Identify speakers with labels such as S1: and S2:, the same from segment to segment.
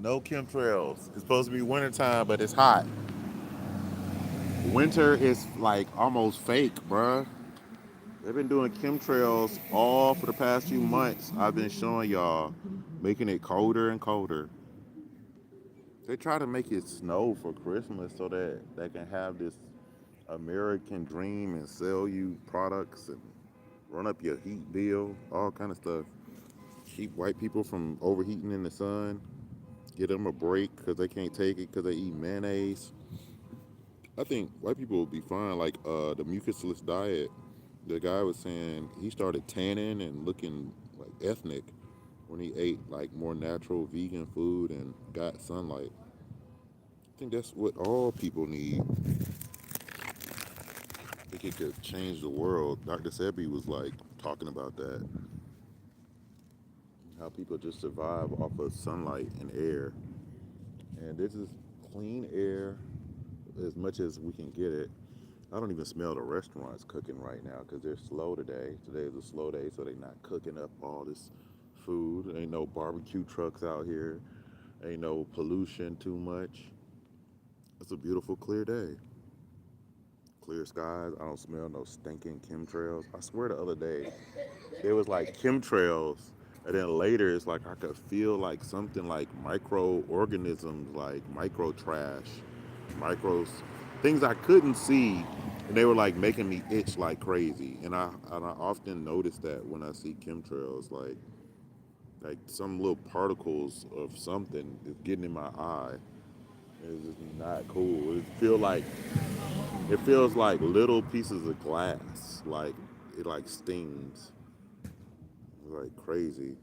S1: No chemtrails. It's supposed to be wintertime, but it's hot. Winter is like almost fake, bruh. They've been doing chemtrails all for the past few months. I've been showing y'all, making it colder and colder. They try to make it snow for Christmas so that they can have this American dream and sell you products and run up your heat bill, all kind of stuff. Keep white people from overheating in the sun. Get them a break because they can't take it because they eat mayonnaise. I think white people will be fine. Like the mucusless diet, the guy was saying he started tanning and looking like ethnic when he ate like more natural vegan food and got sunlight. I think that's what all people need. I think it could change the world. drSebijr was like talking about that, how people just survive off of sunlight and air. And this is clean air as much as we can get it. I don't even smell the restaurants cooking right now because they're slow today. Today is a slow day, so they're not cooking up all this food. Ain't no barbecue trucks out here. Ain't no pollution too much. It's a beautiful, clear day. Clear skies. I don't smell no stinking chemtrails. I swear the other day, there was like chemtrails, and then later it's like I could feel like something like microorganisms, like micro trash, micros, things I couldn't see, and they were like making me itch like crazy. And I often notice that when I see chemtrails, like some little particles of something is getting in my eye. It's just not cool. It feels like little pieces of glass, like it like stings, like crazy.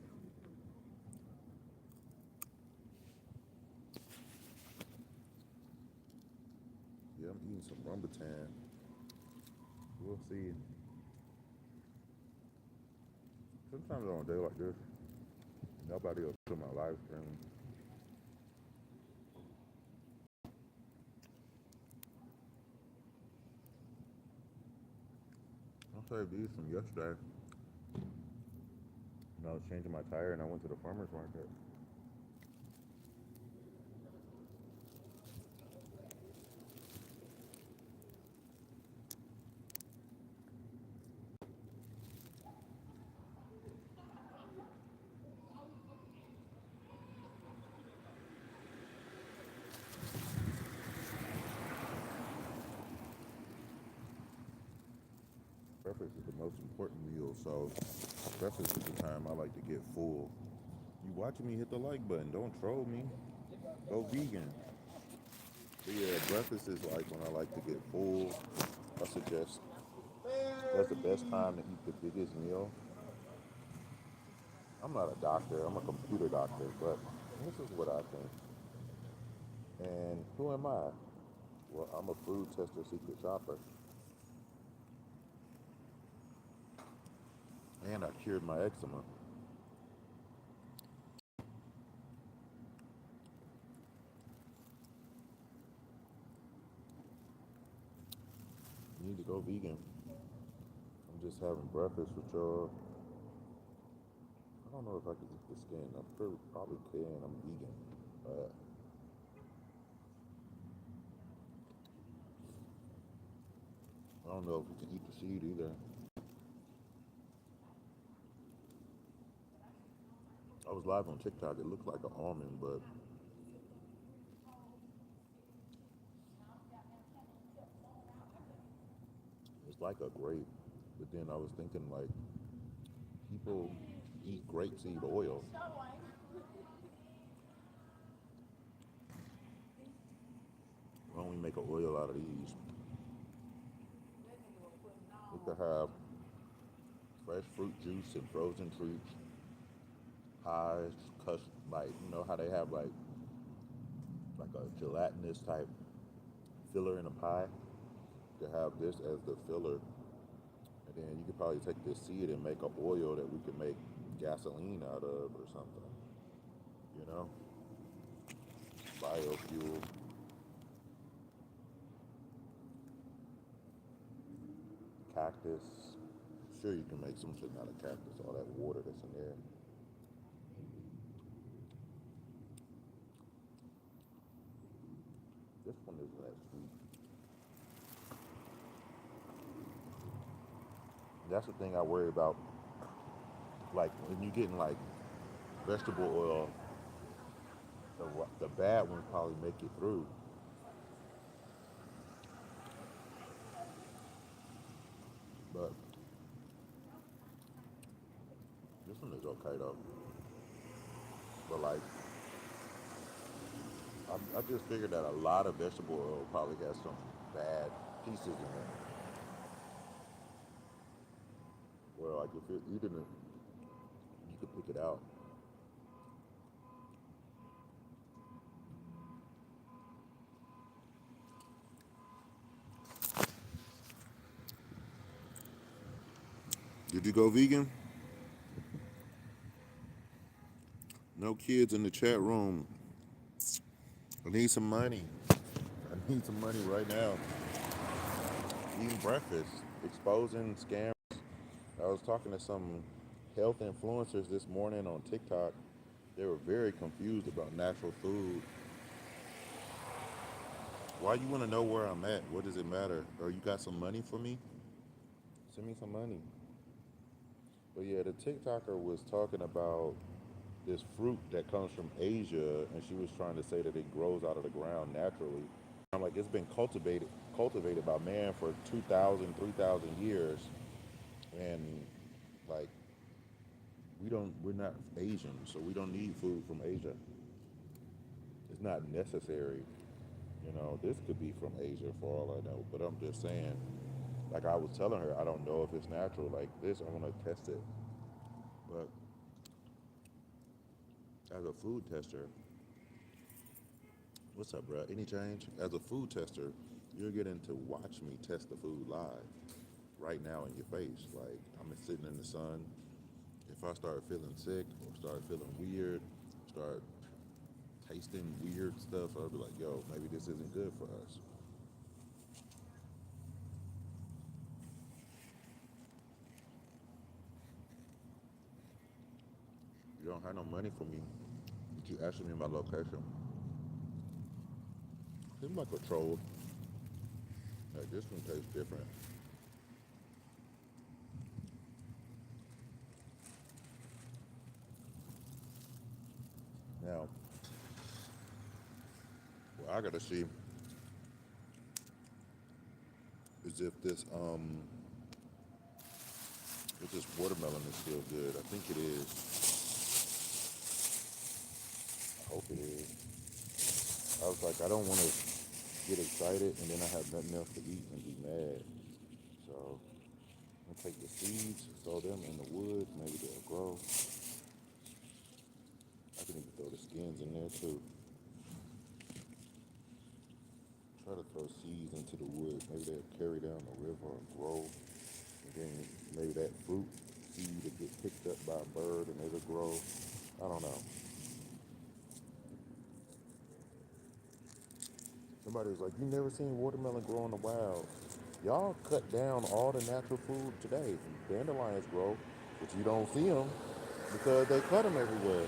S1: Yeah, I'm eating some rambutan. We'll see. Sometimes on a day like this, nobody will to my live stream. I saved these from yesterday. And I was changing my tire and I went to the farmer's market. Breakfast is the most important meal, so breakfast is the time I like to get full. You watching me hit the like button, don't troll me. Go vegan. But yeah, breakfast is like when I like to get full. I suggest that's the best time to eat the biggest meal. I'm not a doctor, I'm a computer doctor, but this is what I think. And who am I? Well, I'm a food tester, secret shopper, and I cured my eczema. You need to go vegan. I'm just having breakfast with y'all. I don't know if I could eat the skin. I'm probably can. I'm vegan. But I don't know if we can eat the seed either. I was live on TikTok. It looked like an almond, but it's like a grape. But then I was thinking like people eat grapeseed oil. Why don't we make an oil out of these? We could have fresh fruit juice and frozen fruits, pies, like how they have like a gelatinous type filler in a pie. You could have this as the filler, and then you could probably take this seed and make an oil that we could make gasoline out of or something. You know, biofuel, cactus. Sure, you can make something out of cactus. All that water that's in there. This one isn't that sweet. That's the thing I worry about. Like when you're getting like vegetable oil, the bad ones probably make it through. But this one is okay though. But like, I just figured that a lot of vegetable oil probably has some bad pieces in it. Where like if you're eating it, you could pick it out. Did you go vegan? No kids in the chat room. I need some money. I need some money right now. Eating breakfast, exposing scams. I was talking to some health influencers this morning on TikTok. They were very confused about natural food. Why you want to know where I'm at? What does it matter? Or you got some money for me? Send me some money. But yeah, the TikToker was talking about this fruit that comes from Asia, and she was trying to say that it grows out of the ground naturally. I'm like, it's been cultivated by man for 2,000, 3,000 years, and like we're not Asian, so we don't need food from Asia. It's not necessary. You know, this could be from Asia for all I know, but I'm just saying, like I was telling her, I don't know if it's natural. Like this, I want to test it. But as a food tester, what's up, bro? Any change? As a food tester, you're getting to watch me test the food live right now in your face. Like I'm sitting in the sun. If I start feeling sick or start feeling weird, start tasting weird stuff, I'll be like, yo, maybe this isn't good for us. You don't have no money for me, but you asking me my location. Seems like a troll. Like this one tastes different. Now, what I gotta see is if this watermelon is still good. I think it is. I hope it is. I was like, I don't want to get excited and then I have nothing else to eat and be mad. So I'm gonna take the seeds, throw them in the wood, maybe they'll grow. I can even throw the skins in there too. Try to throw seeds into the wood. Maybe they'll carry down the river and grow. And then maybe that fruit seed will get picked up by a bird and it'll grow. I don't know. Somebody was like, you never seen watermelon grow in the wild. Y'all cut down all the natural food today. Dandelions grow, but you don't see them because they cut them everywhere.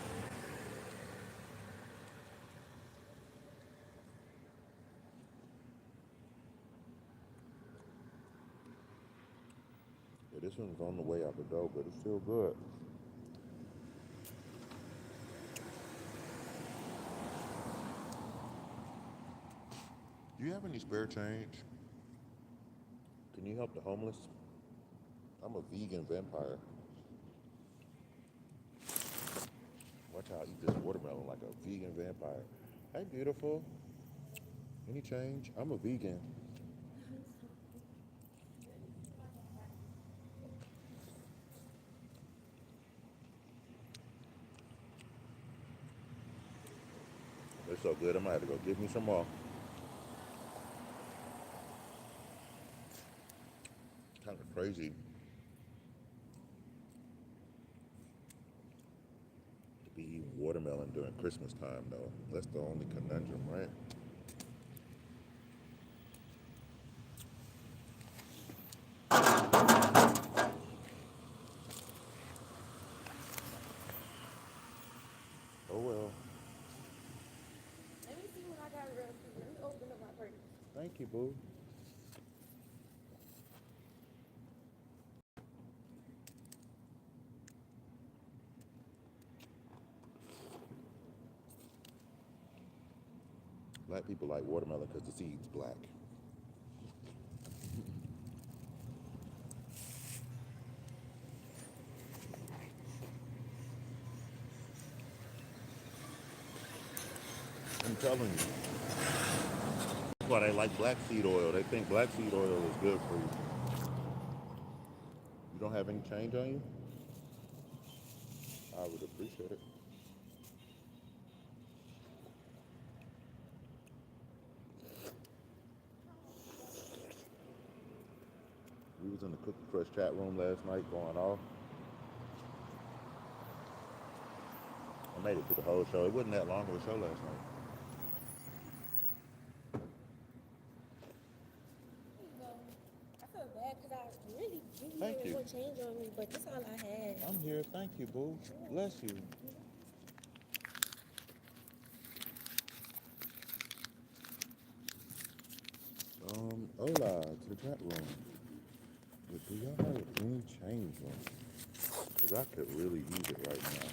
S1: Yeah, this one's on the way out the door, but it's still good. Do you have any spare change? Can you help the homeless? I'm a vegan vampire. Watch how I eat this watermelon like a vegan vampire. Hey, beautiful. Any change? I'm a vegan. They're so good, I might have to go get me some more. Kind of crazy to be eating watermelon during Christmas time, though. That's the only conundrum, right? Oh well. Thank you, boo. Black people like watermelon because the seed's black. I'm telling you. That's why they like black seed oil. They think black seed oil is good for you. You don't have any change on you? I would appreciate it. We was in the Cookie Crush chat room last night going off. I made it through the whole show. It wasn't that long of a show last night.
S2: I feel bad because I really do
S1: Thank
S2: need
S1: you.
S2: one change on me, but that's all I had.
S1: I'm here. Thank you, boo. Bless you. Hola to the chat room. But do y'all have any change on me? Because I could really use it right now.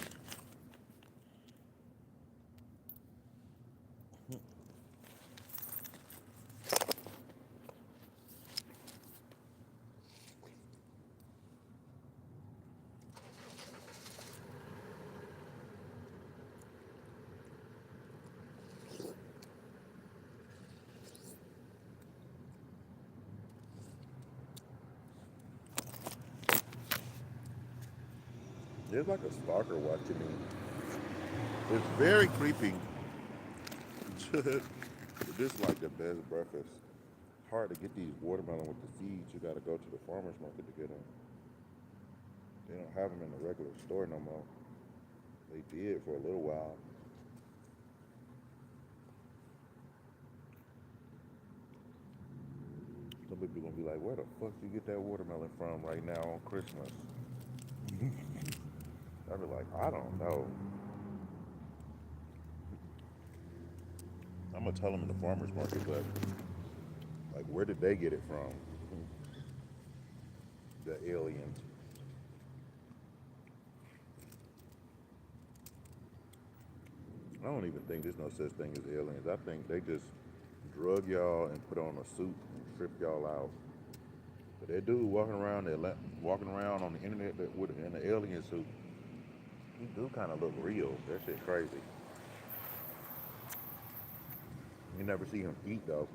S1: There's like a stalker watching me. It's very creepy. This is like the best breakfast. It's hard to get these watermelon with the seeds. You gotta go to the farmer's market to get them. They don't have them in the regular store no more. They did for a little while. Some people gonna be like, where the fuck you get that watermelon from right now on Christmas? I'd be like, I don't know. I'm gonna tell them in the farmer's market, but like, where did they get it from? The aliens. I don't even think there's no such thing as aliens. I think they just drug y'all and put on a suit and strip y'all out. But that dude walking around on the internet with in an alien suit, he do kind of look real. That shit crazy. You never see him eat though.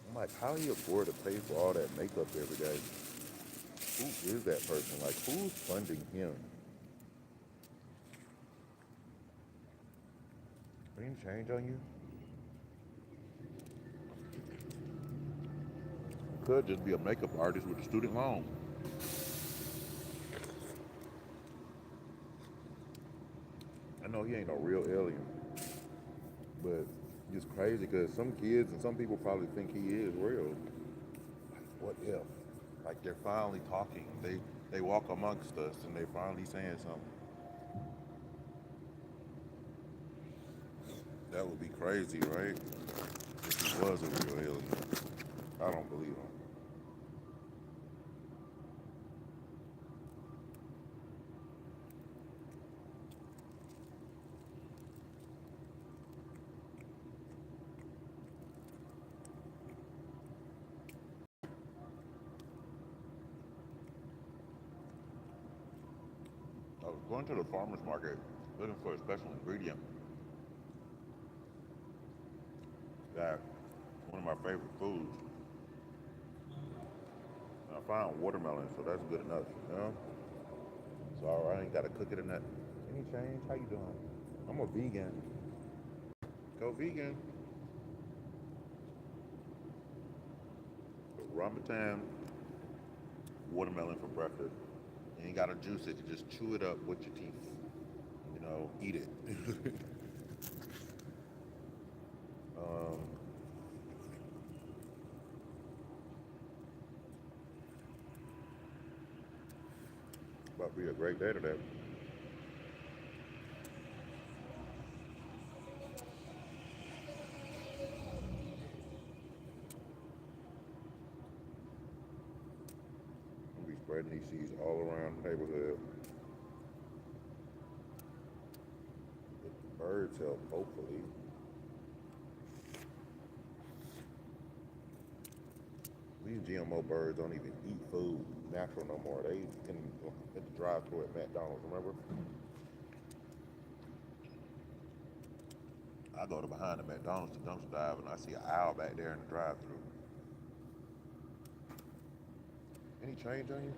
S1: I'm like, how do you afford to pay for all that makeup every day? Who is that person? Like, who's funding him? Any change on you? Could just be a makeup artist with a student loan. I know he ain't no real alien, but it's crazy because some kids and some people probably think he is real. Like, what if? Like they're finally talking. They walk amongst us and they finally saying something. That would be crazy, right? If he was a real alien. I don't believe him. I was going to the farmer's market looking for a special ingredient that one of my favorite foods. And I found watermelon, so that's good enough, you know? So I ain't gotta cook it in that. Any change? How you doing? I'm a vegan. Go vegan. Rambutan watermelon for breakfast. You ain't gotta juice it. You just chew it up with your teeth. You know, eat it. um, about to be a great day today. spreading these seeds all around the neighborhood. If the birds help, hopefully. These GMO birds don't even eat food natural no more. They can at the drive-thru at McDonald's, remember? I go to behind the McDonald's to dumpster dive and I see an owl back there in the drive-thru. Any change on you?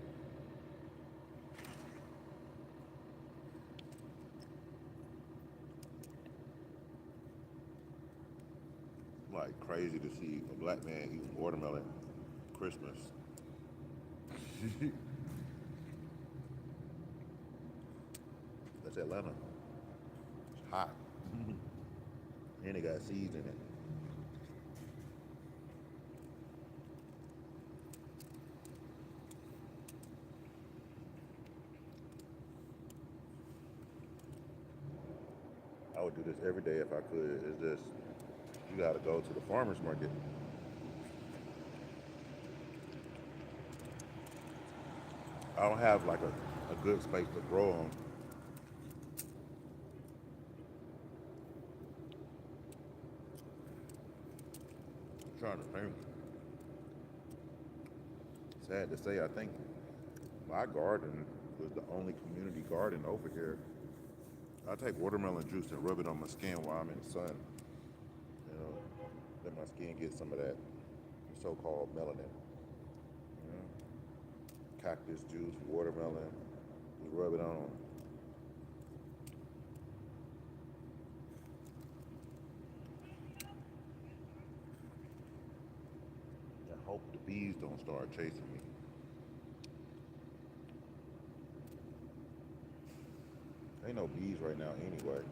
S1: Like crazy to see a black man eating watermelon Christmas. That's Atlanta. It's hot. And it got seeds in it. I would do this every day if I could. It's just, you gotta go to the farmer's market. I don't have like a good space to grow them. I'm trying to think. Sad to say, I think my garden was the only community garden over here. I take watermelon juice and rub it on my skin while I'm in the sun. You know, let my skin get some of that so-called melanin. You know, cactus juice, watermelon, just rub it on. I hope the bees don't start chasing me. Ain't no bees right now anyway.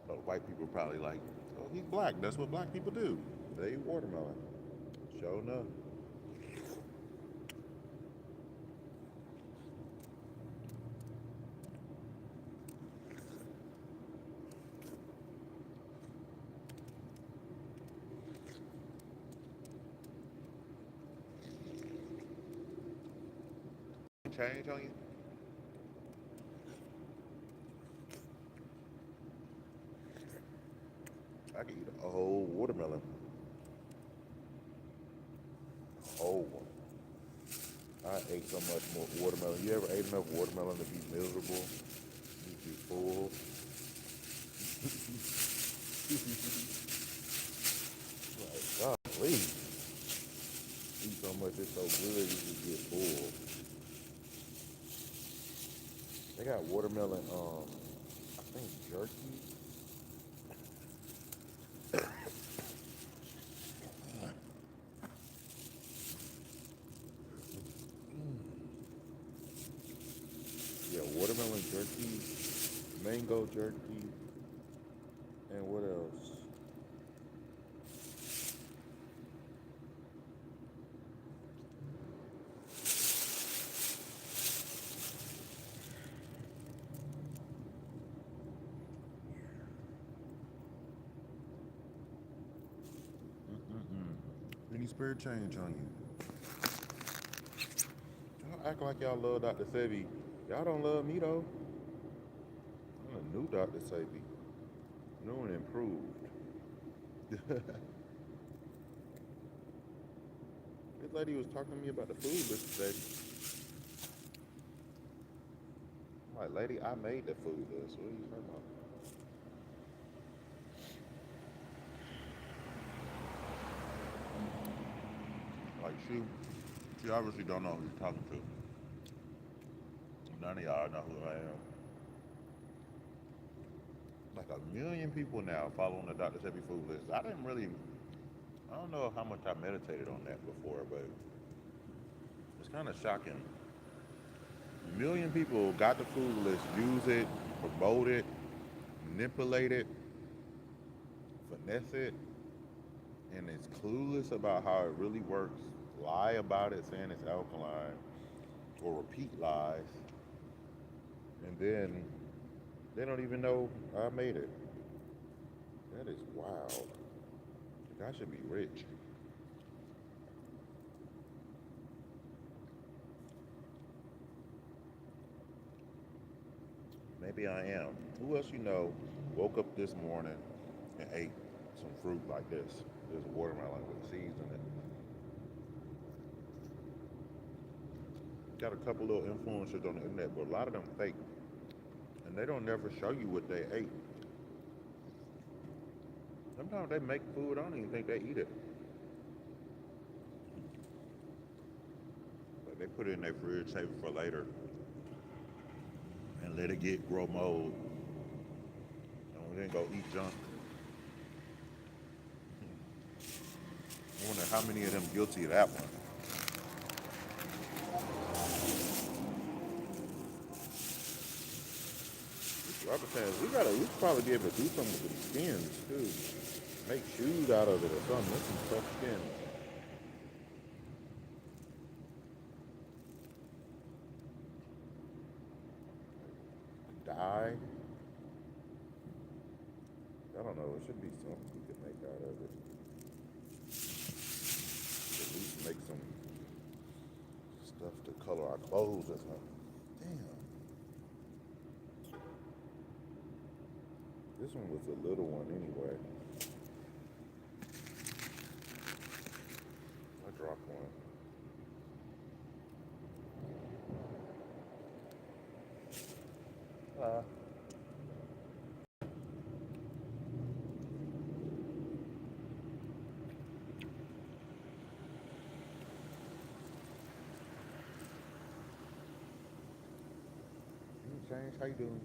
S1: But white people probably like, oh, he's black. That's what black people do. They eat watermelon. Sure enough. Change on you? I can eat a whole watermelon. A whole one. I ate so much more watermelon. You ever ate enough watermelon to be miserable? You be full. Like, golly. Eat so much, it's so good, you just get full. They got watermelon, I think jerky. Yeah, watermelon jerky, mango jerky, and what else? Any spirit change on you? Y'all act like y'all love drSebijr. Y'all don't love me though. I'm a new drSebijr. New and improved. This lady was talking to me about the food list today. I'm like, lady, I made the food list. What are you talking about? Like, she obviously don't know who you're talking to. None of y'all know who I am. Like 1,000,000 people now following the drSebijr food list. I don't know how much I meditated on that before, but it's kind of shocking A million people got the food. Let's use it, promote it, manipulate it, finesse it, and it's clueless about how it really works. Lie about it, saying it's alkaline, or repeat lies, and then they don't even know I made it. That is wild. The guy should be rich. Maybe I am. Who else you know woke up this morning and ate some fruit like this? There's a watermelon with seeds in it. Got a couple little influencers on the internet, but a lot of them fake. And they don't never show you what they ate. Sometimes they make food, I don't even think they eat it. But they put it in their fridge, save it for later, and let it grow mold. And then go eat junk. I wonder how many of them guilty of that one. Rubber sands, we should probably be able to do something with the skins too. Make shoes out of it or something. That's some tough skin. Dye. I don't know. It should be something we could make out of it. At least make some stuff to color our clothes or something. Damn. This one was a little one anyway. I dropped one. James, how you doing?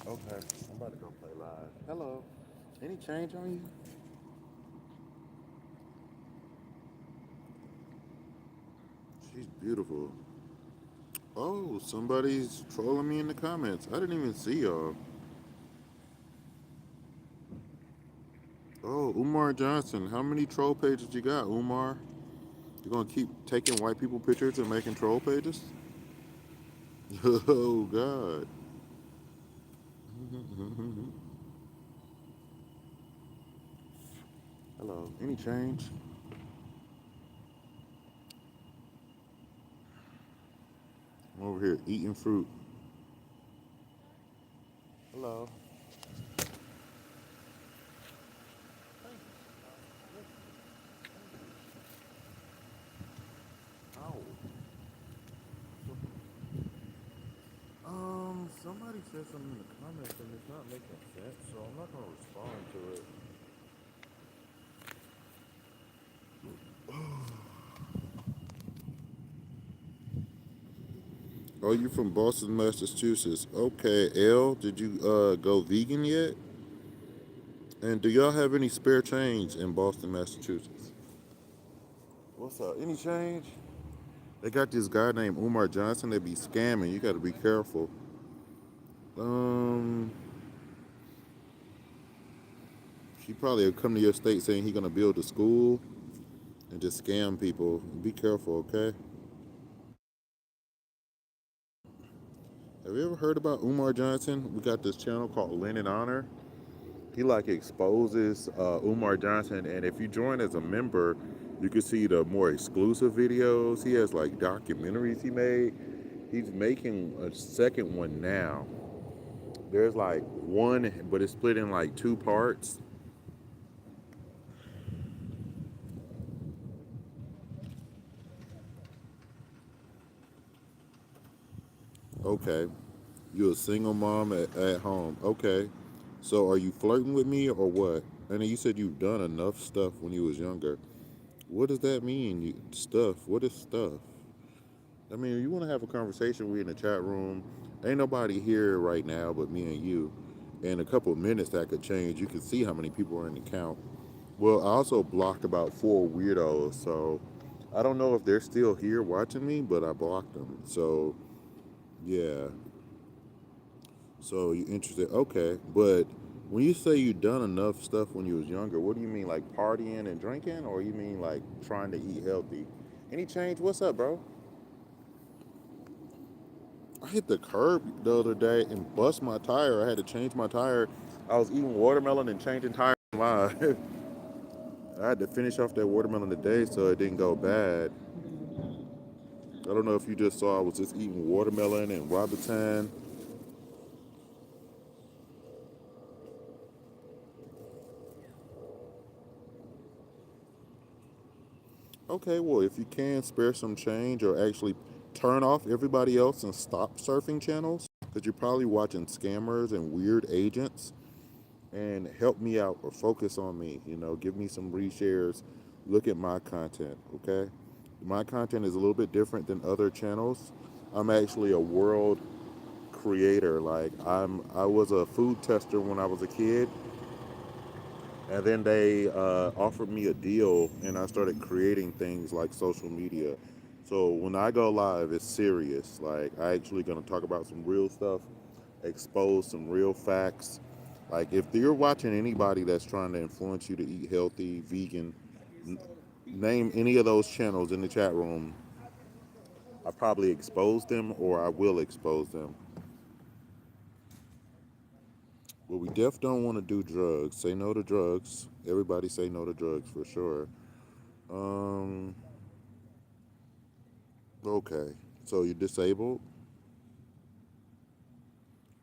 S1: Okay, I'm about to go play live. Hello. Any change on you? She's beautiful. Oh, somebody's trolling me in the comments. I didn't even see y'all. Oh, Umar Johnson. How many troll pages you got, Umar? You gonna keep taking white people pictures and making troll pages? Oh God. Hello. Any change? I'm over here eating fruit. Hello. Ow. Somebody said something in the comments and it's not making sense, so I'm not gonna respond to it. Oh, you from Boston, Massachusetts? Okay, L. Did you go vegan yet? And do y'all have any spare change in Boston, Massachusetts? What's up? Any change? They got this guy named Umar Johnson. They be scamming. You got to be careful. Um, he probably will come to your state saying he gonna build a school and just scam people. Be careful, okay? Have you ever heard about Umar Johnson? We got this channel called Lynn in Honor. He like exposes Umar Johnson, and if you join as a member, you can see the more exclusive videos. He has like documentaries he made. He's making a second one now. There's like one, but it's split in like two parts. Okay. You're a single mom at home. Okay. So are you flirting with me or what? And then you said you've done enough stuff when you was younger. What does that mean? Stuff. What is stuff? I mean, you want to have a conversation, we in the chat room. Ain't nobody here right now but me and you. In a couple of minutes, that could change. You can see how many people are in the count. Well, I also blocked about four weirdos, so I don't know if they're still here watching me, but I blocked them. So, yeah. So you interested? Okay, but when you say you done enough stuff when you was younger, what do you mean, like partying and drinking, or you mean like trying to eat healthy? Any change? What's up, bro? I hit the curb the other day and bust my tire. I had to change my tire. I was eating watermelon and changing tires live. I had to finish off that watermelon today so it didn't go bad. I don't know if you just saw I was just eating watermelon and Robitussin. Okay, well, if you can spare some change or actually turn off everybody else and stop surfing channels, because you're probably watching scammers and weird agents, and help me out or focus on me. Give me some reshares. Look at my content, okay? My content is a little bit different than other channels. I'm actually a world creator. Like I was a food tester when I was a kid, and then they offered me a deal, and I started creating things like social media. So when I go live, it's serious. Like I actually gonna talk about some real stuff, expose some real facts. Like if you're watching anybody that's trying to influence you to eat healthy, vegan, name any of those channels in the chat room. I probably expose them or I will expose them. But we def don't want to do drugs. Say no to drugs. Everybody say no to drugs for sure. Um, okay. So you're disabled?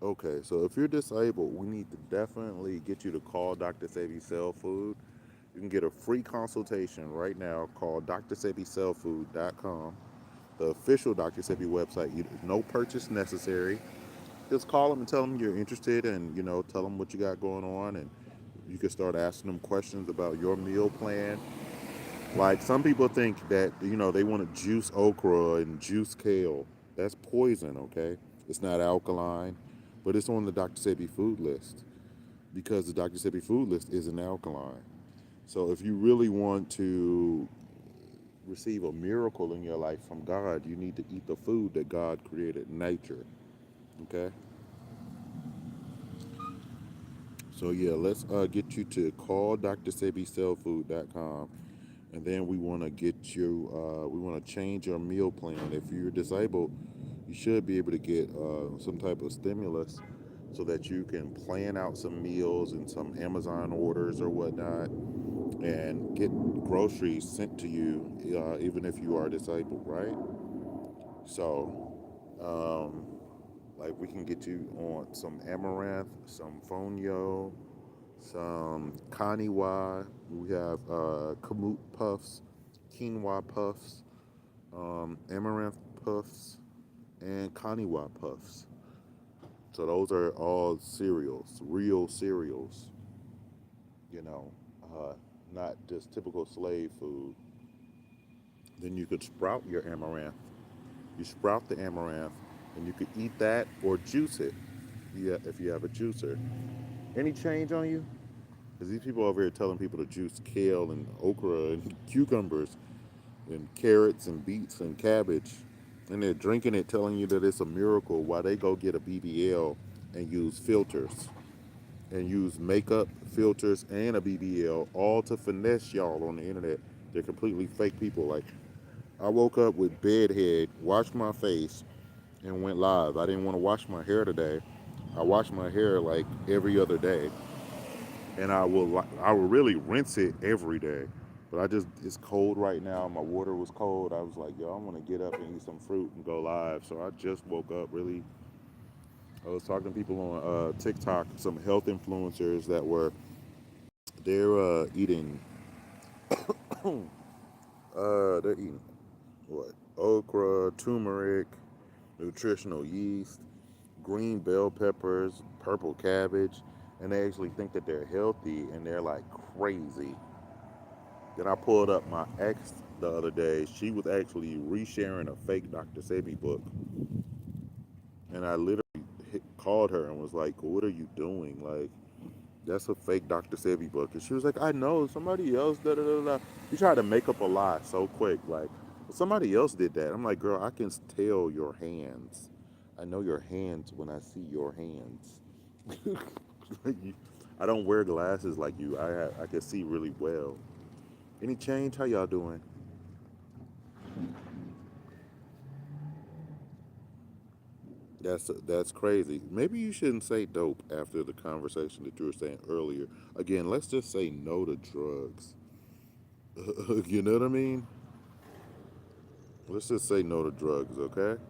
S1: Okay, so if you're disabled, we need to definitely get you to call Dr. Sebi Cell Food. You can get a free consultation right now. Call drSebijr.com, the official Dr. Sebi website. No purchase necessary. Just call them and tell them you're interested, and tell them what you got going on, and you can start asking them questions about your meal plan. Like some people think that they want to juice okra and juice kale. That's poison, okay? It's not alkaline, but it's on the Dr. Sebi food list because the Dr. Sebi food list isn't alkaline. So if you really want to receive a miracle in your life from God, you need to eat the food that God created, nature. Okay? So yeah, let's get you to call drsebicellfood.com, and then we want to get you. We want to change your meal plan. If you're disabled, you should be able to get some type of stimulus so that you can plan out some meals and some Amazon orders or whatnot, and get groceries sent to you, even if you are disabled, right? So, like we can get you on some amaranth, some fonio, some kaniwa. We have kamut puffs, quinoa puffs, amaranth puffs, and kaniwa puffs. So those are all cereals, real cereals. You know, uh, not just typical slave food. Then you could sprout your amaranth. You sprout the amaranth, and you could eat that or juice it. Yeah, if you have a juicer. Any change on you? Because these people over here telling people to juice kale and okra and cucumbers and carrots and beets and cabbage, and they're drinking it, telling you that it's a miracle. While they go get a BBL and use filters and use makeup filters and a BBL, all to finesse y'all on the internet. They're completely fake people. Like I woke up with bedhead, washed my face, and went live. I didn't want to wash my hair today. I wash my hair like every other day, and I will really rinse it every day. But it's cold right now. My water was cold. I was like, yo, I want to get up and eat some fruit and go live. So I just woke up really I was talking to people on TikTok, some health influencers that were they're eating they're eating what okra, turmeric, nutritional yeast, green bell peppers, purple cabbage, and they actually think that they're healthy and they're like crazy. Then I pulled up my ex the other day. She was actually resharing a fake Dr. Sebi book, and I literally called her and was like, "What are you doing? Like, that's a fake Dr. Sebi book." And she was like, "I know somebody else." Da da da da. You tried to make up a lie so quick, like somebody else did that. I'm like, "Girl, I can tell your hands. I know your hands when I see your hands." Like I don't wear glasses like you. I can see really well. Any change? How y'all doing? That's crazy. Maybe you shouldn't say dope after the conversation that you were saying earlier. Again, let's just say no to drugs. You know what I mean? Let's just say no to drugs, okay?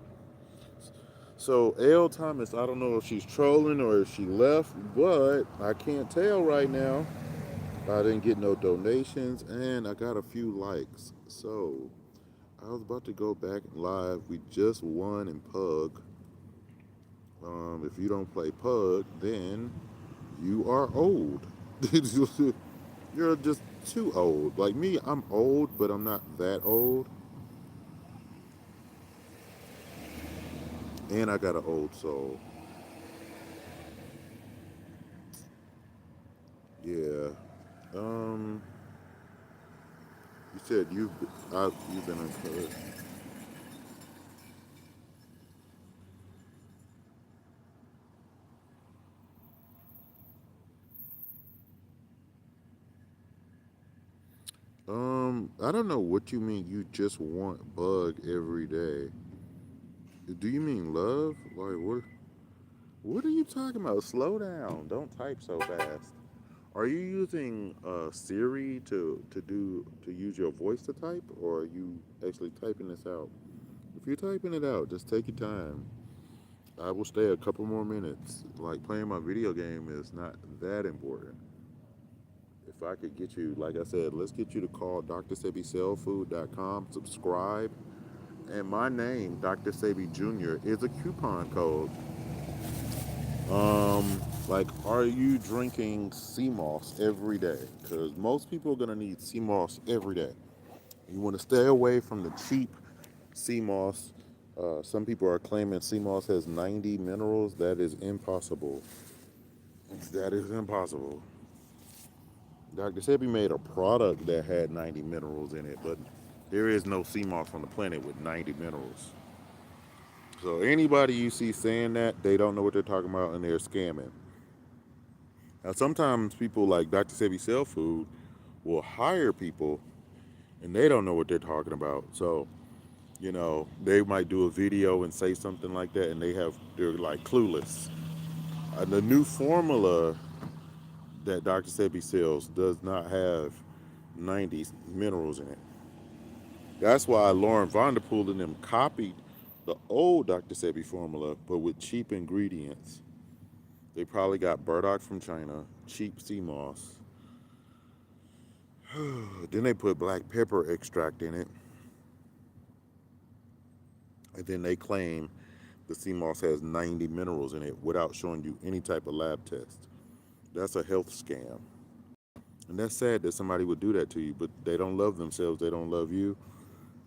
S1: So L Thomas, I don't know if she's trolling or if she left, but I can't tell right now. I didn't get no donations and I got a few likes. So I was about to go back live. We just won in Pug. If you don't play Pug, then you are old. You're just too old. Like me, I'm old, but I'm not that old. And I got an old soul. Yeah. Um, you said you've been in Pug. I don't know what you mean. You just want Bug every day. Do you mean love? Like what? What are you talking about? Slow down. Don't type so fast. Are you using Siri to use your voice to type, or are you actually typing this out? If you're typing it out, just take your time. I will stay a couple more minutes. Like playing my video game is not that important. If I could get you, like I said, let's get you to call drsebijcellfood.com, subscribe, and my name, Dr. Sebi Jr., is a coupon code. Like, are you drinking sea moss every day? Because most people are gonna need sea moss every day. You want to stay away from the cheap sea moss. Some people are claiming sea moss has 90 minerals. That is impossible. That is impossible. Dr. Sebi made a product that had 90 minerals in it, but there is no sea moss on the planet with 90 minerals. So anybody you see saying that, they don't know what they're talking about and they're scamming. Now sometimes people like Dr. Sebi Cell Food will hire people and they don't know what they're talking about. So, they might do a video and say something like that and they're like clueless. The new formula that Dr. Sebi sells does not have 90 minerals in it. That's why Lauren Vanderpool and them copied the old Dr. Sebi formula, but with cheap ingredients. They probably got burdock from China, cheap sea moss. Then they put black pepper extract in it, and then they claim the sea moss has 90 minerals in it without showing you any type of lab test. That's a health scam. And that's sad that somebody would do that to you, but they don't love themselves. They don't love you.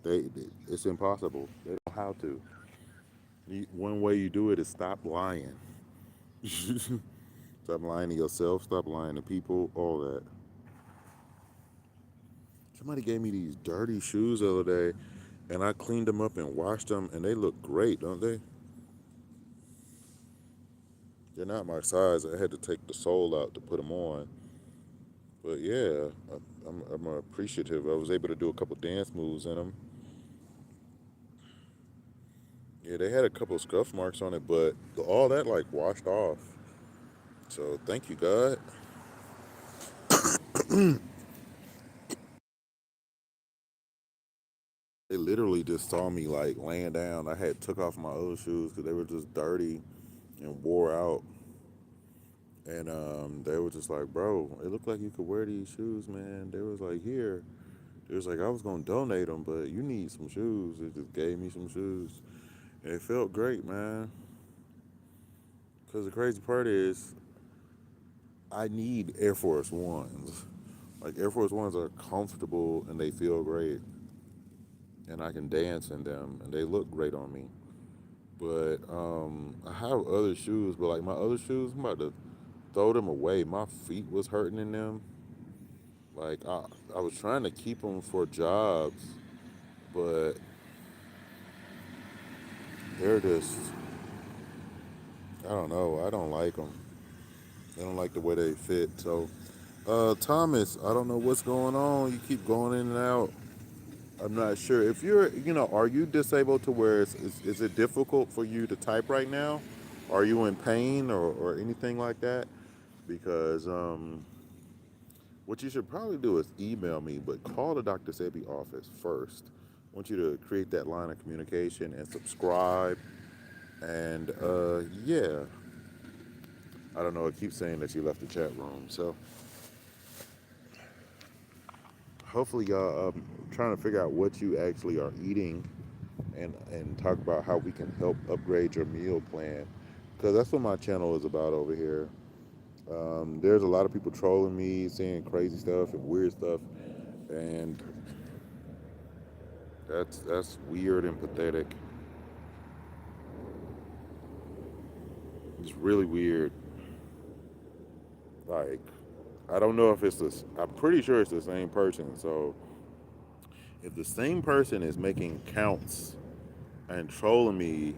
S1: It's impossible. They don't know how to. One way you do it is stop lying. Stop lying to yourself. Stop lying to people. All that. Somebody gave me these dirty shoes the other day, and I cleaned them up and washed them, and they look great, don't they? They're not my size. I had to take the sole out to put them on. But yeah, I'm appreciative. I was able to do a couple dance moves in them. Yeah, they had a couple scuff marks on it, but all that like washed off. So thank you, God. They literally just saw me like laying down. I had took off my old shoes because they were just dirty, and wore out. And they were just like, bro, it looked like you could wear these shoes, man. They was like, here. It was like, I was gonna donate them, but you need some shoes. It just gave me some shoes, and it felt great, man. Cause the crazy part is, I need Air Force Ones. Like Air Force Ones are comfortable and they feel great, and I can dance in them, and they look great on me. But I have other shoes, but like my other shoes, I'm about to throw them away. My feet was hurting in them. Like I was trying to keep them for jobs, but they're just, I don't know. I don't like them. I don't like the way they fit. So, Thomas, I don't know what's going on. You keep going in and out. I'm not sure if are you disabled to where is it difficult for you to type right now? Are you in pain or anything like that? Because what you should probably do is email me, but call the Dr. Sebi office first. I want you to create that line of communication and subscribe. And yeah, I don't know. It keeps saying that you left the chat room. So hopefully y'all trying to figure out what you actually are eating and talk about how we can help upgrade your meal plan, because that's what my channel is about over here. There's a lot of people trolling me, saying crazy stuff and weird stuff, and that's weird and pathetic. It's really weird. Like, I don't know if it's this. I'm pretty sure it's the same person. So if the same person is making counts and trolling me,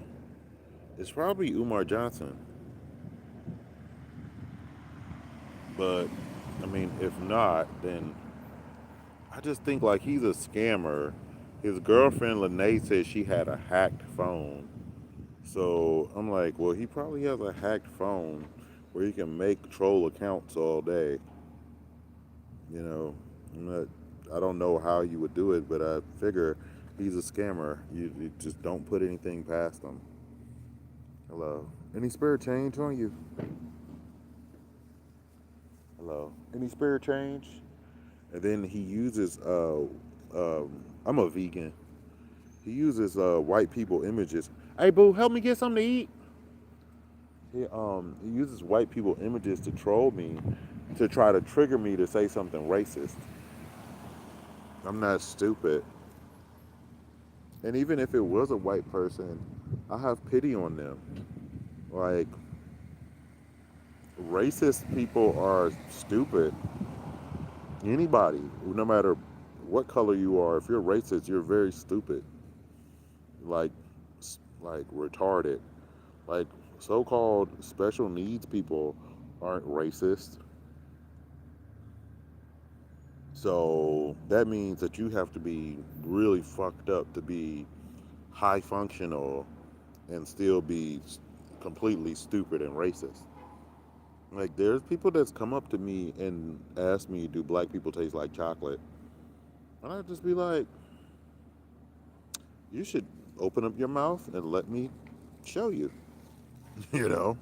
S1: it's probably Umar Johnson. But I mean, if not, then I just think like he's a scammer. His girlfriend Lene said she had a hacked phone. So I'm like, well, he probably has a hacked phone where he can make troll accounts all day. You know, I'm not, I don't know how you would do it, but I figure he's a scammer. You just don't put anything past him. Hello. Any spare change on you? Hello. Any spare change? And then he uses I'm a vegan. He uses white people images. Hey boo, help me get something to eat. He uses white people images to troll me, to try to trigger me to say something racist. I'm not stupid. And even if it was a white person, I have pity on them. Like, racist people are stupid. Anybody, no matter what color you are, if you're racist, you're very stupid. Like, like retarded. Like, so-called special needs people aren't racist. So that means that you have to be really fucked up to be high functional and still be completely stupid and racist. Like, there's people that's come up to me and ask me, do black people taste like chocolate? And I'd just be like, you should open up your mouth and let me show you. you know?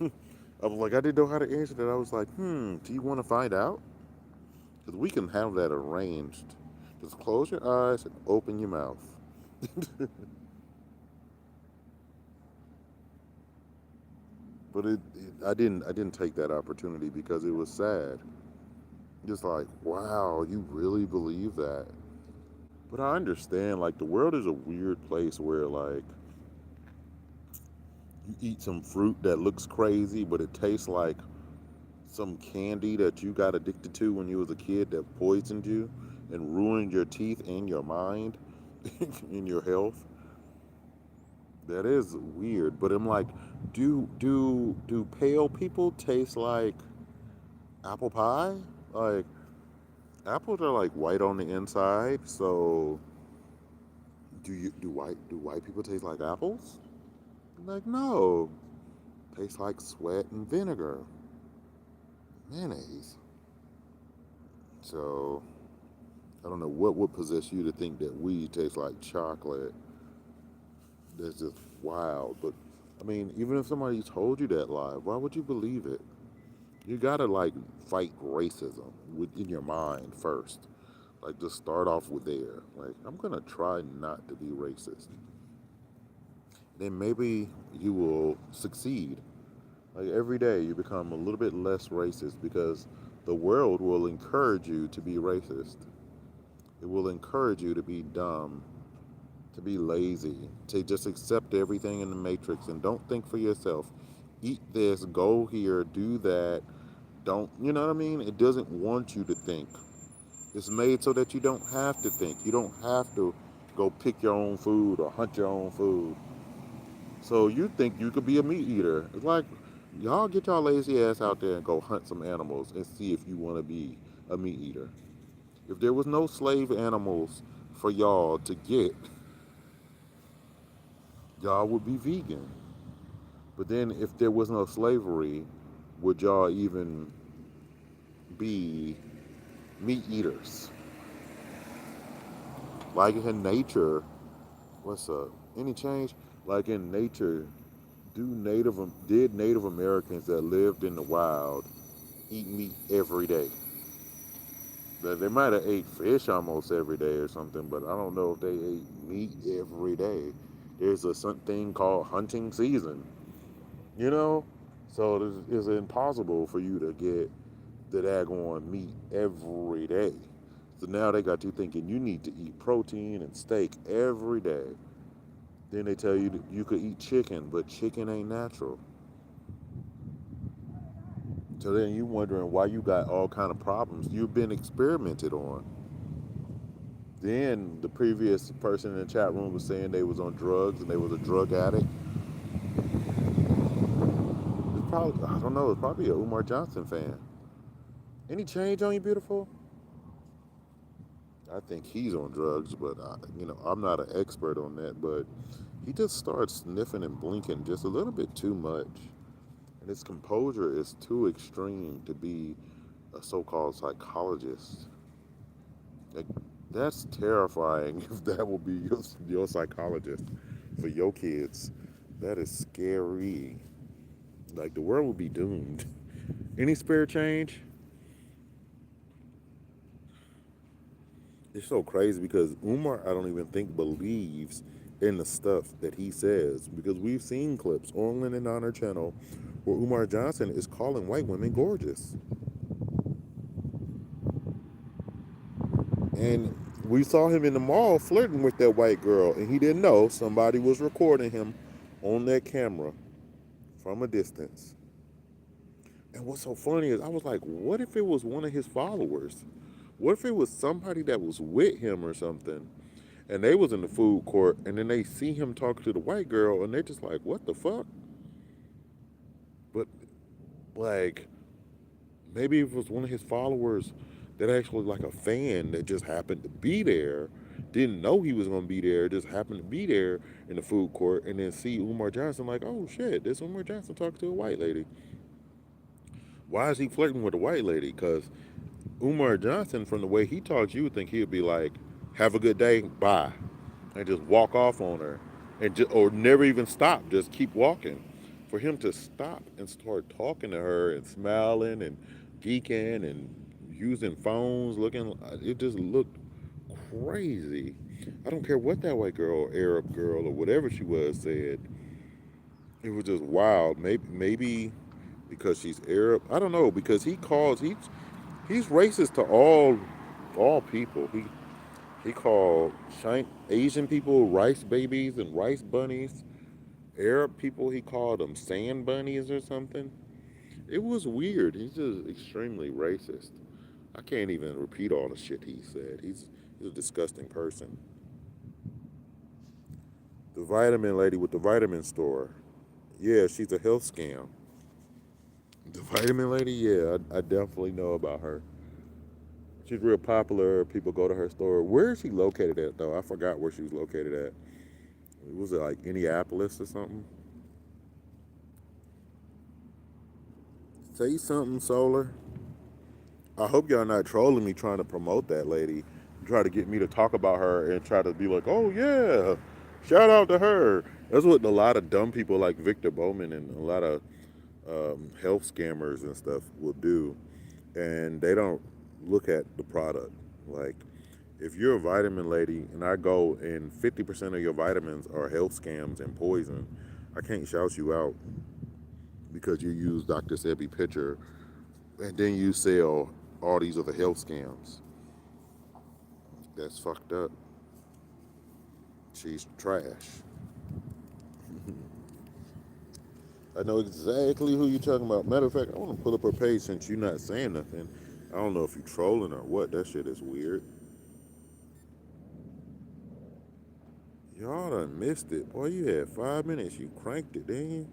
S1: I was like, I didn't know how to answer that. I was like, do you want to find out? Because we can have that arranged. Just close your eyes and open your mouth. But I didn't take that opportunity because it was sad. Just like, wow, you really believe that? But I understand, like, the world is a weird place where, like, you eat some fruit that looks crazy, but it tastes like some candy that you got addicted to when you was a kid that poisoned you and ruined your teeth and your mind and your health. That is weird. But I'm like, do pale people taste like apple pie? Like, apples are like white on the inside, so do white people taste like apples? Like, no. Tastes like sweat and vinegar. Mayonnaise. So I don't know what would possess you to think that weed tastes like chocolate. That's just wild. But I mean, even if somebody told you that lie, why would you believe it? You gotta like fight racism within your mind first. Like just start off with there. Like I'm gonna try not to be racist. Then maybe you will succeed. Like every day you become a little bit less racist because the world will encourage you to be racist. It will encourage you to be dumb, to be lazy, to just accept everything in the matrix and don't think for yourself. Eat this, go here, do that. Don't, you know what I mean? It doesn't want you to think. It's made so that you don't have to think. You don't have to go pick your own food or hunt your own food. So you think you could be a meat eater. It's like, y'all get y'all lazy ass out there and go hunt some animals and see if you want to be a meat eater. If there was no slave animals for y'all to get, y'all would be vegan. But then if there was no slavery, would y'all even be meat eaters? Like in nature, what's up? Any change? Like in nature, did Native Americans that lived in the wild eat meat every day? They might have ate fish almost every day or something, but I don't know if they ate meat every day. There's a something called hunting season, you know, so it's impossible for you to get the daggone meat every day. So now they got you thinking you need to eat protein and steak every day. Then they tell you that you could eat chicken, but chicken ain't natural. So then you wondering why you got all kind of problems you've been experimented on. Then the previous person in the chat room was saying they was on drugs and they was a drug addict. It's probably, I don't know, it's probably a Umar Johnson fan. Any change on you, beautiful? I think he's on drugs, but I'm not an expert on that. But he just starts sniffing and blinking just a little bit too much, and his composure is too extreme to be a so-called psychologist. Like, that's terrifying if that will be your psychologist for your kids. That is scary. Like the world will be doomed. Any spirit change? It's so crazy because Umar, I don't even think believes in the stuff that he says because we've seen clips on Lennon Honor channel where Umar Johnson is calling white women gorgeous. And we saw him in the mall flirting with that white girl, and he didn't know somebody was recording him on that camera from a distance. And what's so funny is I was like, what if it was one of his followers? What if it was somebody that was with him or something? And they was in the food court, and then they see him talking to the white girl, and they're just like, what the fuck? But, like, maybe it was one of his followers that actually like a fan that just happened to be there, didn't know he was gonna be there, just happened to be there in the food court, and then see Umar Johnson like, oh shit, this Umar Johnson talking to a white lady. Why is he flirting with a white lady? Because Umar Johnson, from the way he talks, you would think he would be like, have a good day, bye, and just walk off on her, and just, or never even stop, just keep walking. For him to stop and start talking to her and smiling and geeking and using phones, looking, it just looked crazy. I don't care what that white girl, or Arab girl, or whatever she was said. It was just wild. Maybe because she's Arab. I don't know because he's racist to all people. He called Asian people rice babies and rice bunnies. Arab people, he called them sand bunnies or something. It was weird. He's just extremely racist. I can't even repeat all the shit he said. He's a disgusting person. The vitamin lady with the vitamin store. Yeah, she's a health scam. The vitamin lady, yeah, I definitely know about her. She's real popular. People go to her store. Where is she located at, though? I forgot where she was located at. Was it like Indianapolis or something? Say something, Solar. I hope y'all not trolling me trying to promote that lady. Try to get me to talk about her and try to be like, oh yeah, shout out to her. That's what a lot of dumb people like Victor Bowman and a lot of health scammers and stuff will do, and they don't look at the product. Like, if you're a vitamin lady and I go and 50% of your vitamins are health scams and poison, I can't shout you out because you use drSebijr and then you sell all these other health scams. That's fucked up. She's trash. I know exactly who you're talking about. Matter of fact, I want to pull up her page since you're not saying nothing. I don't know if you're trolling or what. That shit is weird. Y'all done missed it. Boy, you had 5 minutes. You cranked it, didn't you?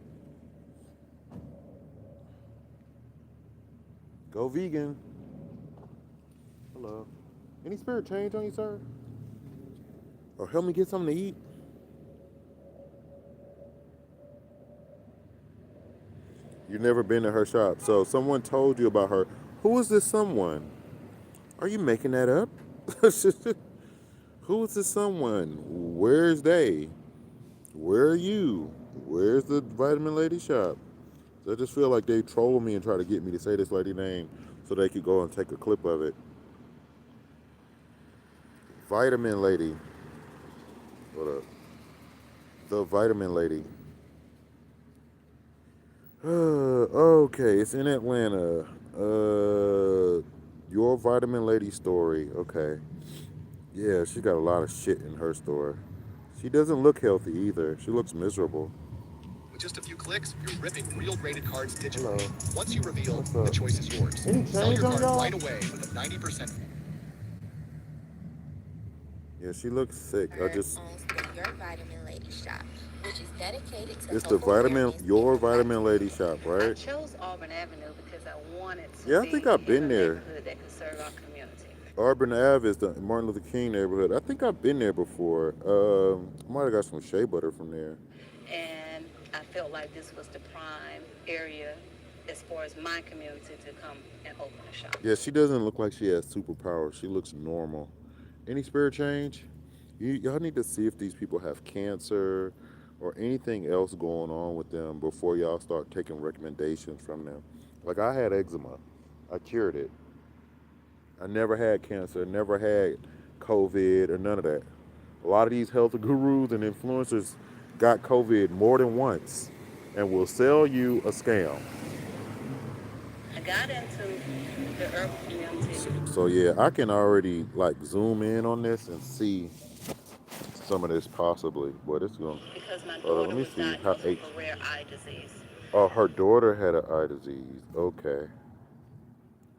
S1: Go vegan. Hello. Any spirit change on you, sir? Or help me get something to eat? You've never been to her shop. So someone told you about her. Who is this someone? Are you making that up? Who is this someone? Where's they? Where are you? Where's the vitamin lady shop? So I just feel like they troll me and try to get me to say this lady name so they could go and take a clip of it. Vitamin lady. What up? The vitamin lady. Okay, it's in Atlanta. Your vitamin lady story. Okay. Yeah, she got a lot of shit in her store. She doesn't look healthy either. She looks miserable.
S3: With just a few clicks, you're ripping real graded cards digitally.
S1: Hello.
S3: Once you reveal,
S1: What's
S3: the
S1: up?
S3: choice is yours.
S1: Any
S3: Sell
S1: change
S3: your
S1: on
S3: card
S1: y'all?
S3: right away with a 90%.
S1: Yeah, she looks sick. I just
S2: owns the Your Vitamin Lady shop, which is dedicated to
S1: it's the
S2: health awareness
S1: your
S2: and
S1: vitamin
S2: lifestyle
S1: lady shop,
S4: I
S1: right?
S4: chose Auburn Avenue because I wanted to
S1: Yeah, I
S4: be
S1: think I've
S4: in
S1: been
S4: a
S1: there.
S4: neighborhood that could serve our community.
S1: Auburn Ave is the Martin Luther King neighborhood. I think I've been there before. I might have got some shea butter from there.
S4: And I felt like this was the prime area as far as my community to come and open a shop.
S1: Yeah, she doesn't look like she has superpowers. She looks normal. Any spirit change? Y'all need to see if these people have cancer or anything else going on with them before y'all start taking recommendations from them. Like, I had eczema. I cured it. I never had cancer, never had COVID or none of that. A lot of these health gurus and influencers got COVID more than once and will sell you a scam.
S4: I got into the urban community
S1: So yeah, I can already like zoom in on this and see some of this possibly. Boy, this is going.
S4: because my
S1: Let
S4: daughter
S1: me
S4: was
S1: see how
S4: diagnosed with
S1: H.
S4: a rare eye disease.
S1: Oh, her daughter had an eye disease. Okay,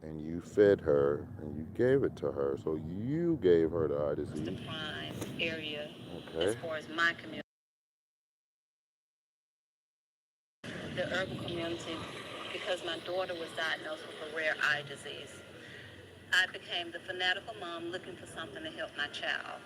S1: and you fed her and you gave it to her, so you gave her the eye
S4: It's the
S1: disease.
S4: prime area as
S1: Okay.
S4: far as my community. The urban community, because my daughter was diagnosed with a rare eye disease. I became the fanatical mom looking for something to help my child.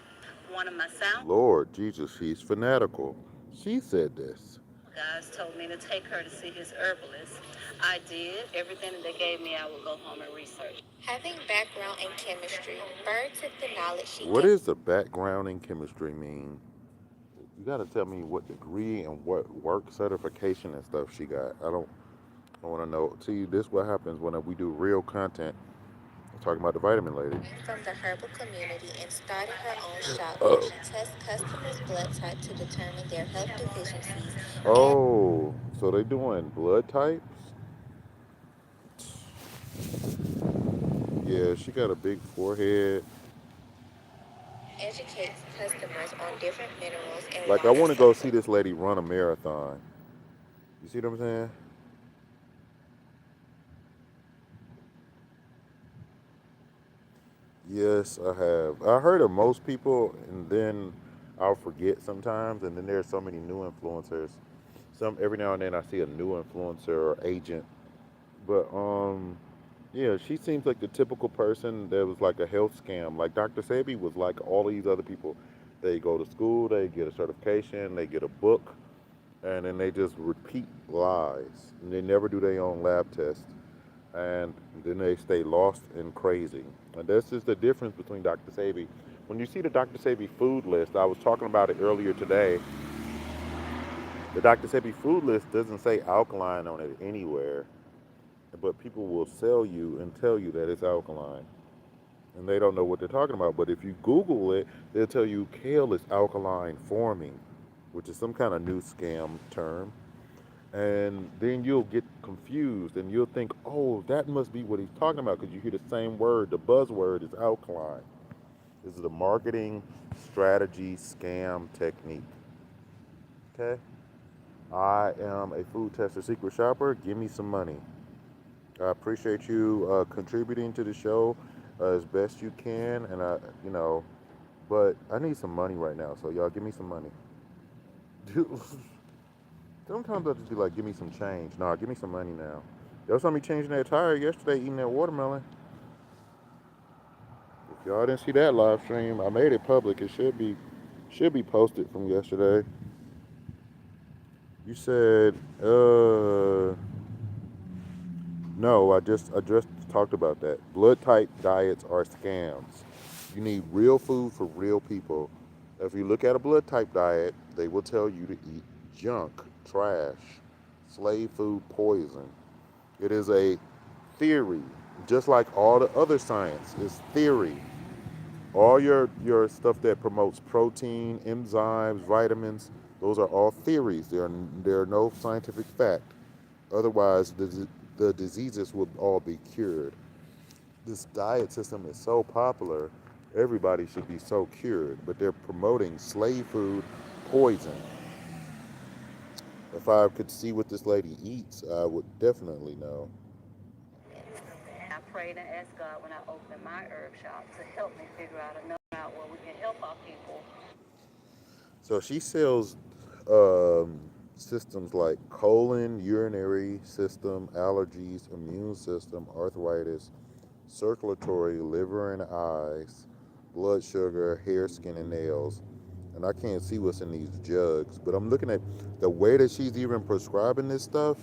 S4: One of my sound
S1: Lord Jesus, she's fanatical. She said this.
S4: guys told me to take her to see his herbalist. I did. Everything that they gave me, I would go home and research.
S2: Having background in chemistry, Bird took the knowledge she
S1: What
S2: gained.
S1: does the background in chemistry mean? You got to tell me what degree and what work certification and stuff she got. I want to know. See, this what happens when we do real content. I'm talking about the vitamin lady.
S2: From the herbal community and started her own shop where
S1: Oh.
S2: she tests customers' blood type to determine their health deficiencies and
S1: Oh, so they doing blood types? Yeah, she got a big forehead.
S2: educates customers on different minerals and
S1: Like, I
S2: water
S1: want to go see
S2: supplements.
S1: this lady run a marathon. You see what I'm saying? Yes, I have. I heard of most people, and then I'll forget sometimes. And then there's so many new influencers. Some every now and then I see a new influencer or agent. But yeah, she seems like the typical person that was like a health scam. Like Dr. Sebi was like all these other people. They go to school, they get a certification, they get a book, and then they just repeat lies. And they never do their own lab test. And then they stay lost and crazy. And this is the difference between Dr. Sebi. When you see the Dr. Sebi food list, I was talking about it earlier today. The Dr. Sebi food list doesn't say alkaline on it anywhere, but people will sell you and tell you that it's alkaline. And they don't know what they're talking about. But if you Google it, they'll tell you kale is alkaline forming, which is some kind of new scam term. And then you'll get confused and you'll think, oh, that must be what he's talking about because you hear the same word. The buzzword is alkaline. This is a marketing strategy scam technique. Okay? I am a food tester secret shopper. Give me some money. I appreciate you contributing to the show as best you can. And but I need some money right now. So y'all give me some money. Sometimes I'll just be like, give me some change. Nah, give me some money now. Y'all saw me changing that tire yesterday, eating that watermelon. If y'all didn't see that live stream, I made it public. It should be posted from yesterday. You said, no, I just talked about that. Blood type diets are scams. You need real food for real people. If you look at a blood type diet, they will tell you to eat junk, trash, slave food, poison. It is a theory, just like all the other science is theory. All your stuff that promotes protein, enzymes, vitamins, those are all theories. There are no scientific fact. Otherwise, the diseases would all be cured. This diet system is so popular, everybody should be so cured, but they're promoting slave food, poison. If I could see what this lady eats, I would definitely know.
S4: I prayed and asked God when I opened my herb shop to help me figure out another route where we can help our people.
S1: So she sells um, systems like colon, urinary system, allergies, immune system, arthritis, circulatory, liver and eyes, blood sugar, hair, skin, and nails. And I can't see what's in these jugs, but I'm looking at the way that she's even prescribing this stuff.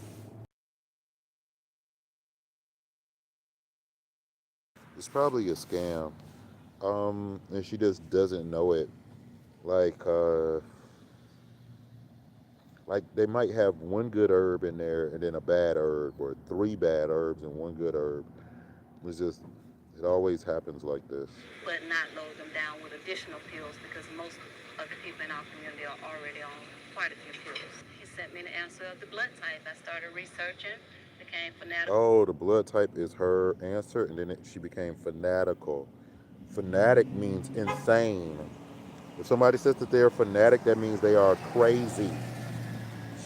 S1: It's probably a scam. And she just doesn't know it. Like, like they might have one good herb in there and then a bad herb, or three bad herbs and one good herb. It's just, it always happens like this.
S4: But not load them down with additional pills because most of the people in our community are already on quite a few pills. He sent me the answer of the blood type. I started researching, became fanatical.
S1: Oh, the blood type is her answer, and then she became fanatical. Fanatic means insane. If somebody says that they're fanatic, that means they are crazy.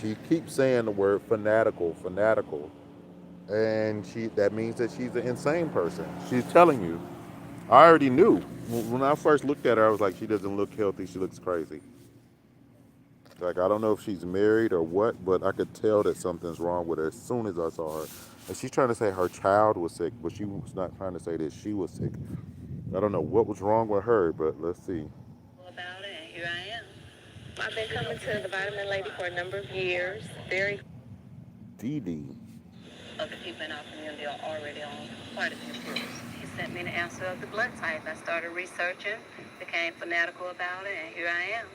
S1: She keeps saying the word fanatical, fanatical, and she that means that she's an insane person. She's telling you. I already knew when I first looked at her. I was like, she doesn't look healthy. She looks crazy. Like I don't know if she's married or what, but I could tell that something's wrong with her as soon as I saw her. And she's trying to say her child was sick, but she was not trying to say that she was sick. I don't know what was wrong with her, but let's see.
S4: About it, and here I am. I've been coming to the Vitamin Lady for a number of years. Very
S1: Dee Dee.
S4: other people in our community are already on quite a few pills. He sent me the answer of the blood type. I started researching, became fanatical about it, and here I am.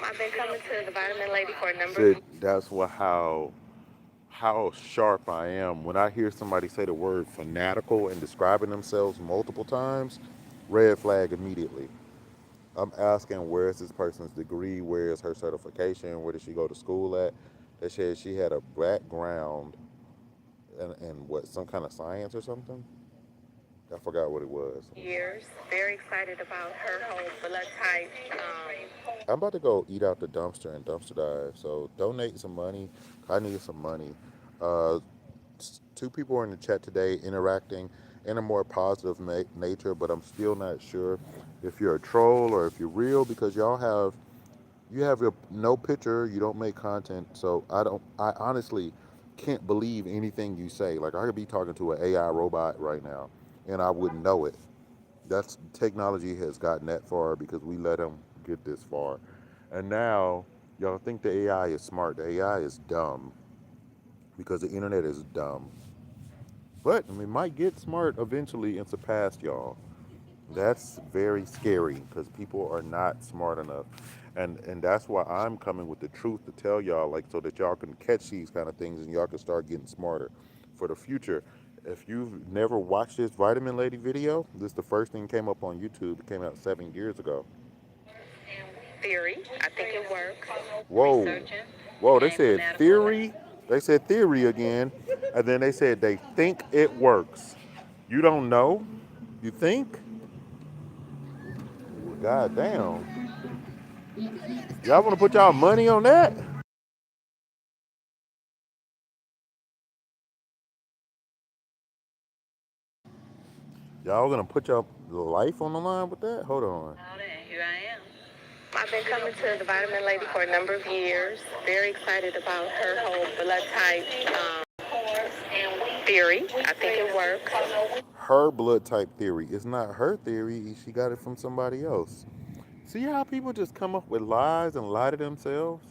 S4: I've been coming to the Vitamin Lady for a number of
S1: Shit, that's what how sharp I am. When I hear somebody say the word fanatical and describing themselves multiple times, red flag immediately. I'm asking where is this person's degree, where is her certification, where did she go to school at? They said she had a background in what, some kind of science or something? I forgot what it was.
S4: years. Very excited about her whole blood type.
S1: I'm about to go eat out the dumpster and dumpster dive. So donate some money. I need some money. Uh, Two people are in the chat today interacting in a more positive nature, but I'm still not sure if you're a troll or if you're real because you have your no picture, you don't make content. So I honestly can't believe anything you say. Like I could be talking to an AI robot right now and I wouldn't know it. That's technology has gotten that far because we let them get this far. And now y'all think the AI is smart. The AI is dumb because the internet is dumb. But we might get smart eventually and surpass y'all. That's very scary because people are not smart enough. And that's why I'm coming with the truth to tell y'all, like, so that y'all can catch these kind of things and y'all can start getting smarter for the future. If you've never watched this Vitamin Lady video, this is the first thing came up on YouTube. It came out 7 years ago.
S4: Theory. I think it works.
S1: Whoa.
S4: Researching.
S1: Whoa, they
S4: Came
S1: said
S4: fanatical.
S1: theory. They said theory again. And then they said they think it works. You don't know? You think? God damn. Y'all want to put y'all money on that? Y'all gonna put your life on the line with that? Hold on.
S4: Here I am. I've been coming to the Vitamin Lady for a number of years. Very excited about her whole blood type theory. I think it works.
S1: Her blood type theory. It's not her theory. She got it from somebody else. See how people just come up with lies and lie to themselves?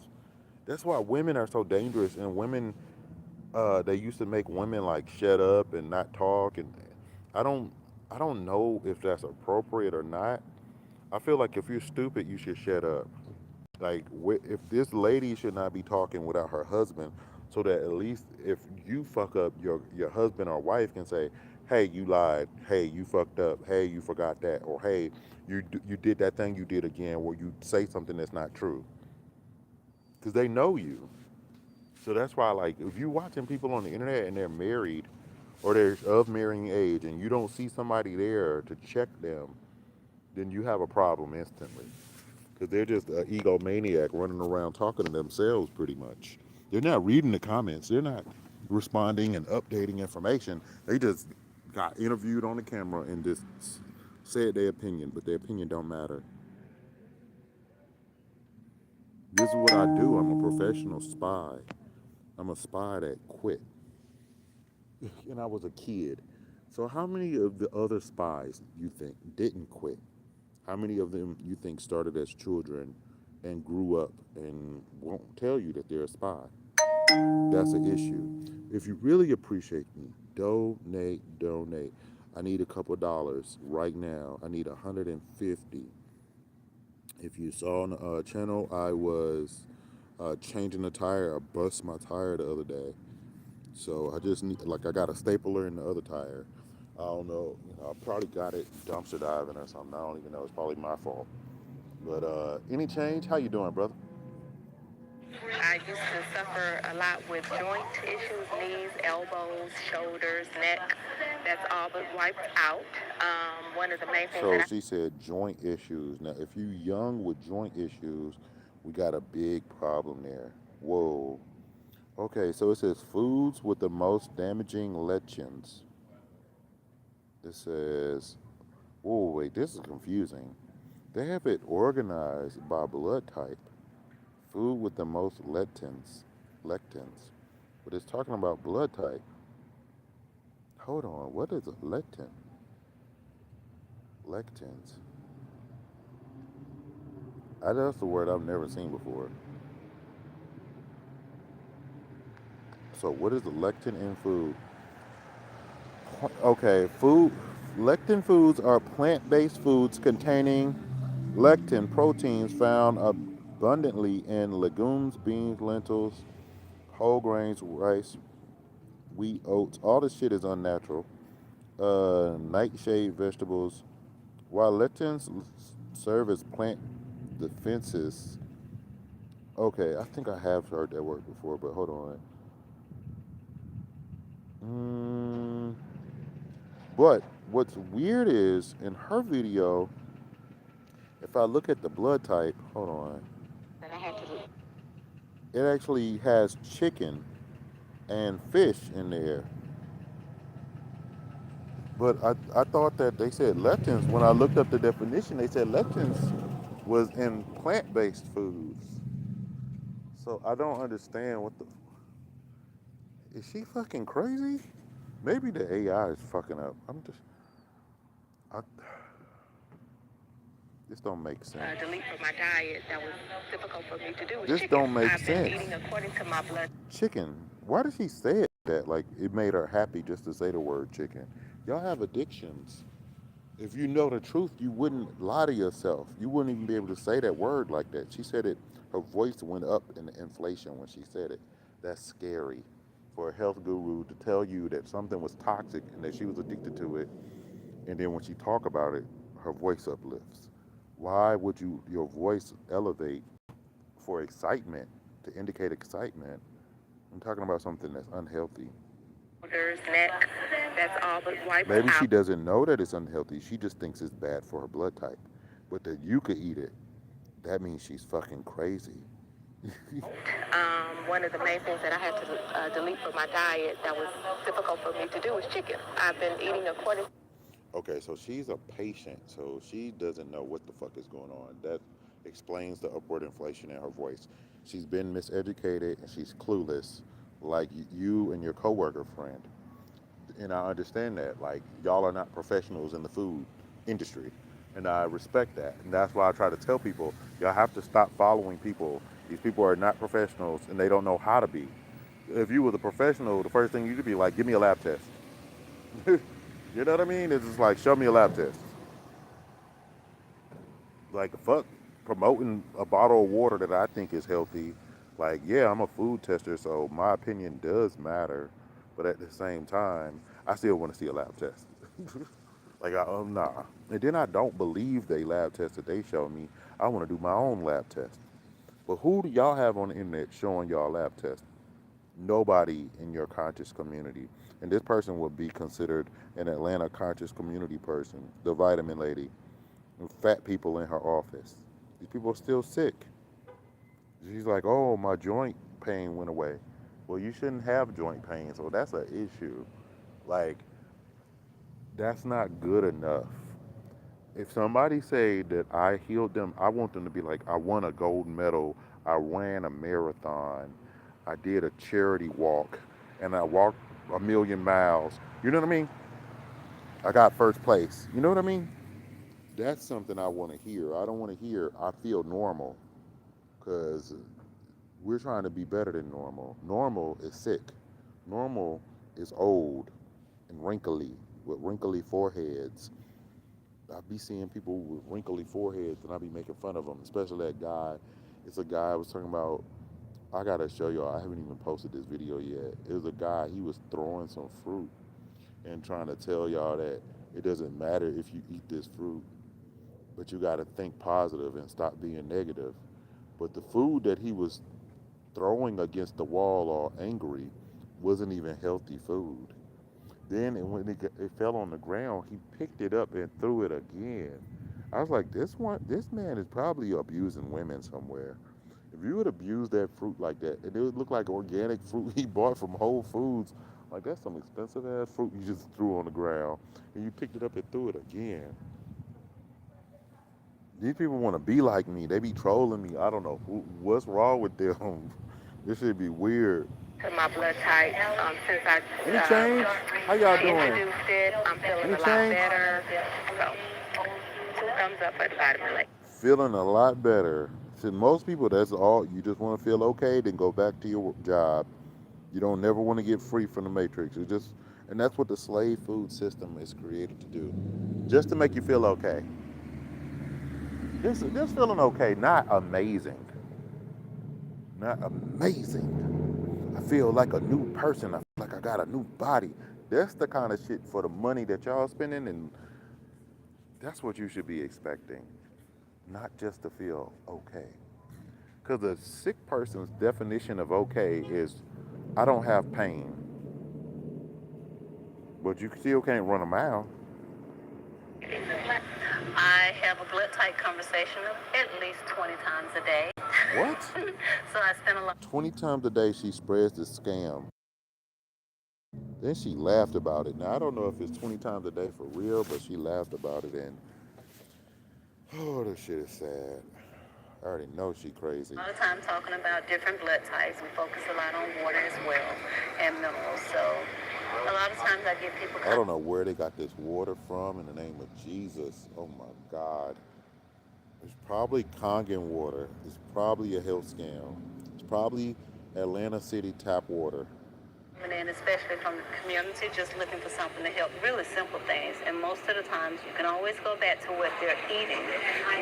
S1: That's why women are so dangerous. And women, they used to make women like shut up and not talk. And I don't, I don't know if that's appropriate or not. I feel like if you're stupid, you should shut up. Like, if this lady should not be talking without her husband, so that at least if you fuck up, your husband or wife can say, hey, you lied, hey, you fucked up, hey, you forgot that, or hey, you did that thing you did again, where you say something that's not true, because they know you. So that's why, like, if you watching people on the internet and they're married or they're of marrying age and you don't see somebody there to check them, then you have a problem instantly, because they're just an egomaniac running around talking to themselves pretty much. They're not reading the comments. They're not responding and updating information. They just got interviewed on the camera and just said their opinion, but their opinion don't matter. This is what I do. I'm a professional spy. I'm a spy that quit. And I was a kid. So how many of the other spies you think didn't quit? How many of them you think started as children and grew up and won't tell you that they're a spy? That's an issue. If you really appreciate me, donate, donate. I need a couple dollars right now. I need 150. If you saw on the channel, I was changing the tire. I bust my tire the other day. So I just need, like, I got a stapler in the other tire. I don't know. I probably got it dumpster diving or something. I don't even know. It's probably my fault. But any change? How you doing, brother?
S4: I used to suffer a lot with joint issues, knees, elbows, shoulders, neck. That's all but wiped out. One of the main things
S1: So
S4: that
S1: she said joint issues. Now, if you young with joint issues, we got a big problem there. Whoa. Okay, so it says foods with the most damaging lectins. It says, oh wait, this is confusing. They have it organized by blood type. Food with the most lectins. But it's talking about blood type. Hold on, what is a lectin? Lectins. That's a word I've never seen before. So what is the lectin in food? Okay, food. Lectin foods are plant-based foods containing lectin proteins found abundantly in legumes, beans, lentils, whole grains, rice, wheat, oats. All this shit is unnatural. Nightshade vegetables. While lectins serve as plant defenses. Okay, I think I have heard that word before, but hold on. Mm, but what's weird is in her video, if I look at the blood type, hold on,
S4: I had to do.
S1: it actually has chicken and fish in there. But I thought that they said lectins. When I looked up the definition, they said lectins was in plant-based foods. So I don't understand what the. Is she fucking crazy? Maybe the AI is fucking up. I, this don't make sense.
S4: Delete from my diet that was difficult for me to do was
S1: This
S4: chicken.
S1: don't make
S4: I've been
S1: sense.
S4: eating according to my blood.
S1: Chicken. Why did she say it that? Like, it made her happy just to say the word chicken. Y'all have addictions. If you know the truth, you wouldn't lie to yourself. You wouldn't even be able to say that word like that. She said it, her voice went up in the inflation when she said it. That's scary for a health guru to tell you that something was toxic and that she was addicted to it. And then when she talk about it, her voice uplifts. Why would your voice elevate for excitement, to indicate excitement? I'm talking about something that's unhealthy.
S4: Neck, that's all but wiped
S1: Maybe she
S4: out.
S1: doesn't know that it's unhealthy. She just thinks it's bad for her blood type. But that you could eat it, that means she's fucking crazy.
S4: One of the main things that I had to delete from my diet that was difficult for me to do was chicken. I've been eating according.
S1: Okay, so she's a patient, so she doesn't know what the fuck is going on. That explains the upward inflation in her voice. She's been miseducated and she's clueless, like you and your coworker friend. And I understand that. Like, y'all are not professionals in the food industry. And I respect that. And that's why I try to tell people, y'all have to stop following people. These people are not professionals and they don't know how to be. If you were the professional, the first thing you'd be like, give me a lab test. You know what I mean? It's just like, show me a lab test. Like, fuck promoting a bottle of water that I think is healthy. Like, yeah, I'm a food tester, so my opinion does matter. But at the same time, I still want to see a lab test. Like, nah. And then I don't believe they lab test that they show me. I want to do my own lab test. But who do y'all have on the internet showing y'all lab tests? Nobody in your conscious community. And this person would be considered an Atlanta conscious community person, the vitamin lady, and fat people in her office. These people are still sick. She's like, oh, my joint pain went away. Well, you shouldn't have joint pain, so that's an issue. Like, that's not good enough. If somebody say that I healed them, I want them to be like, I won a gold medal, I ran a marathon, I did a charity walk, and I walked 1,000,000 miles. You know what I mean? I got first place. You know what I mean? That's something I want to hear. I don't want to hear I feel normal, because we're trying to be better than normal. Normal is sick. Normal is old and wrinkly with wrinkly foreheads. I be seeing people with wrinkly foreheads and I be making fun of them, especially that guy. It's a guy I was talking about. I gotta show y'all. I haven't even posted this video yet. It was a guy, he was throwing some fruit and trying to tell y'all that it doesn't matter if you eat this fruit, but you gotta think positive and stop being negative. But the food that he was throwing against the wall all angry wasn't even healthy food. Then when it fell on the ground, he picked it up and threw it again. I was like, this man is probably abusing women somewhere. If you would abuse that fruit like that, and it would look like organic fruit he bought from Whole Foods, like that's some expensive ass fruit you just threw on the ground, and you picked it up and threw it again. These people want to be like me. They be trolling me. I don't know what's wrong with them. This should be weird.
S4: To my blood type, since I
S1: Any change? How y'all doing?
S4: introduced it, I'm feeling
S1: Any
S4: a lot
S1: change?
S4: better. So, two thumbs up for the vitamin lake.
S1: Feeling a lot better. To most people, that's all. You just want to feel okay, then go back to your job. You don't never want to get free from the matrix. It just, and that's what the slave food system is created to do, just to make you feel okay. Just feeling okay, not amazing, not amazing. I feel like a new person. I feel like I got a new body. That's the kind of shit for the money that y'all spending, and that's what you should be expecting, not just to feel okay. Because a sick person's definition of okay is, I don't have pain, but you still can't run a mile.
S4: I have a blood type conversation at least 20 times a day.
S1: What?
S4: So I spend a lot.
S1: 20 times a day she spreads this scam. Then she laughed about it. Now, I don't know if it's 20 times a day for real, but she laughed about it, and oh, this shit is sad. I already know she crazy.
S4: A lot of time talking about different blood types. We focus a lot on water as well and minerals. So a lot of times I get people.
S1: I don't know where they got this water from in the name of Jesus. Oh my God. It's probably Kangen water. It's probably a health scam. It's probably Atlanta City tap water.
S4: And especially from the community, just looking for something to help, really simple things. And most of the times, you can always go back to what they're eating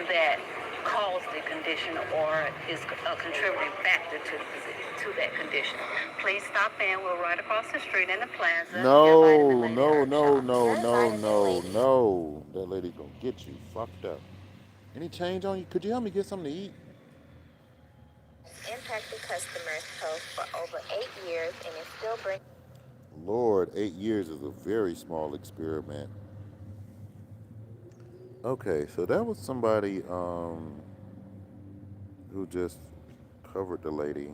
S4: that caused the condition or is a contributing factor to that condition. Please stop in. We're right across the street in the plaza. Your Vitamin
S1: No,
S4: Lady
S1: no,
S4: Herb
S1: no,
S4: Shop.
S1: no,
S2: The
S1: no,
S2: vitamin
S1: no,
S2: lady.
S1: no. That lady gonna get you fucked up. Any change on you? Could you help me get something to eat?
S2: Impacted customers' health for over 8 years and is still bringing.
S1: Lord, 8 years is a very small experiment. Okay, so that was somebody who just covered the lady.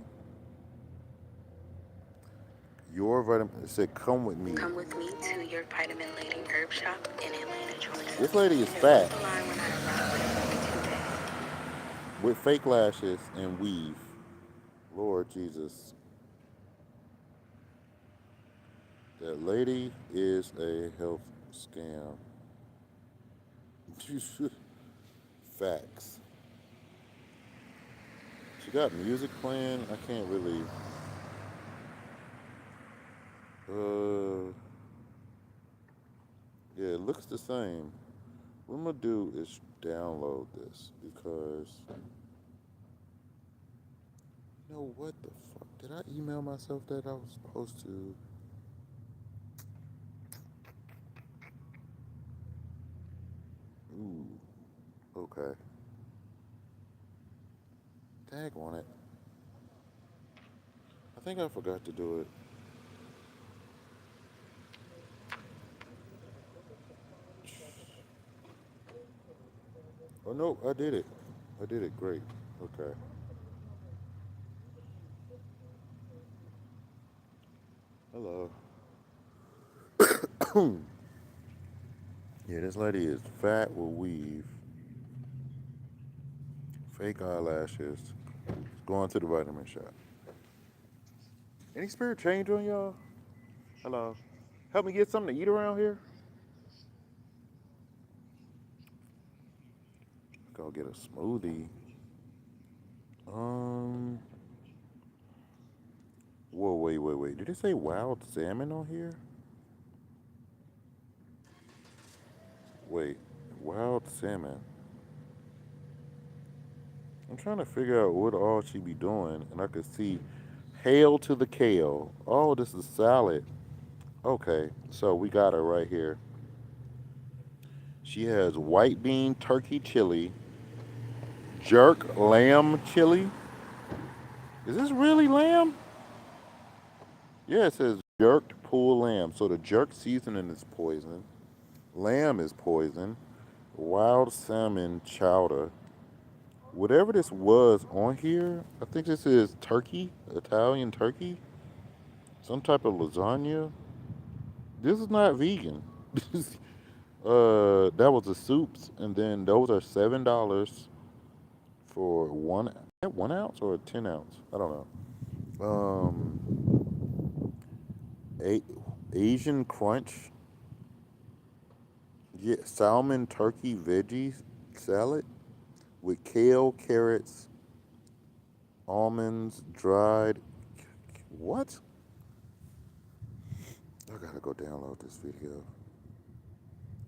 S1: Your vitamin it said come with me.
S4: Come with me to your Vitamin Lady Herb Shop in Atlanta, Georgia.
S1: This lady is
S4: It was
S1: fat
S4: the line when I arrived for 2 days.
S1: with fake lashes and weave. Lord Jesus. That lady is a health scam. Facts. She got music playing. I can't really. Uh, yeah, it looks the same. What I'm gonna do is download this because you know what the fuck? Did I email myself that I was supposed to? Ooh, okay. Tag on it. I think I forgot to do it. Oh no, I did it. I did it. Great. Okay. Hello. Yeah, this lady is fat with weave, fake eyelashes. Going to the vitamin shop. Any spirit change on y'all? Hello. Help me get something to eat around here. Go get a smoothie. Um. Whoa, wait, wait, wait. Did it say wild salmon on here? Wait, wild salmon. I'm trying to figure out what all she be doing, and I could see hail to the kale. Oh, this is salad. Okay, so we got her right here. She has white bean turkey chili, jerk lamb chili. Is this really lamb? Yeah, it says jerked pulled lamb. So the jerk seasoning is poison. Lamb is poison. Wild salmon chowder. Whatever this was on here, I think this is turkey, Italian turkey, some type of lasagna. This is not vegan. That was the soups, and then those are $7 for 1 ounce or 10 ounce. I don't know. A, Asian crunch, yeah, salmon turkey veggie salad with kale, carrots, almonds, dried. What? I gotta go download this video.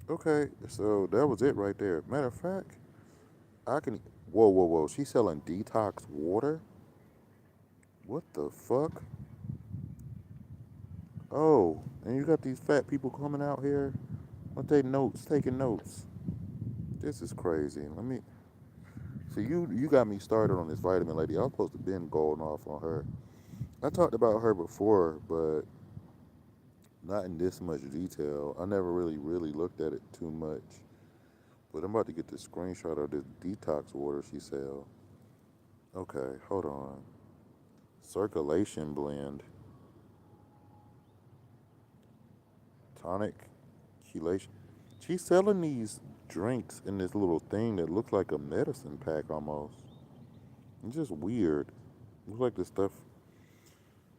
S1: Okay, so that was it right there. Matter of fact, I can. Whoa, whoa, whoa. She's selling detox water? What the fuck? Oh, and you got these fat people coming out here. What they notes, taking notes. This is crazy. Let me. See, you got me started on this vitamin lady. I was supposed to been going off on her. I talked about her before, but not in this much detail. I never really looked at it too much. But I'm about to get the screenshot of this detox water she sell. Okay, hold on. Circulation blend. Tonic chelation. She's selling these drinks in this little thing that looks like a medicine pack almost. It's just weird. Looks like the stuff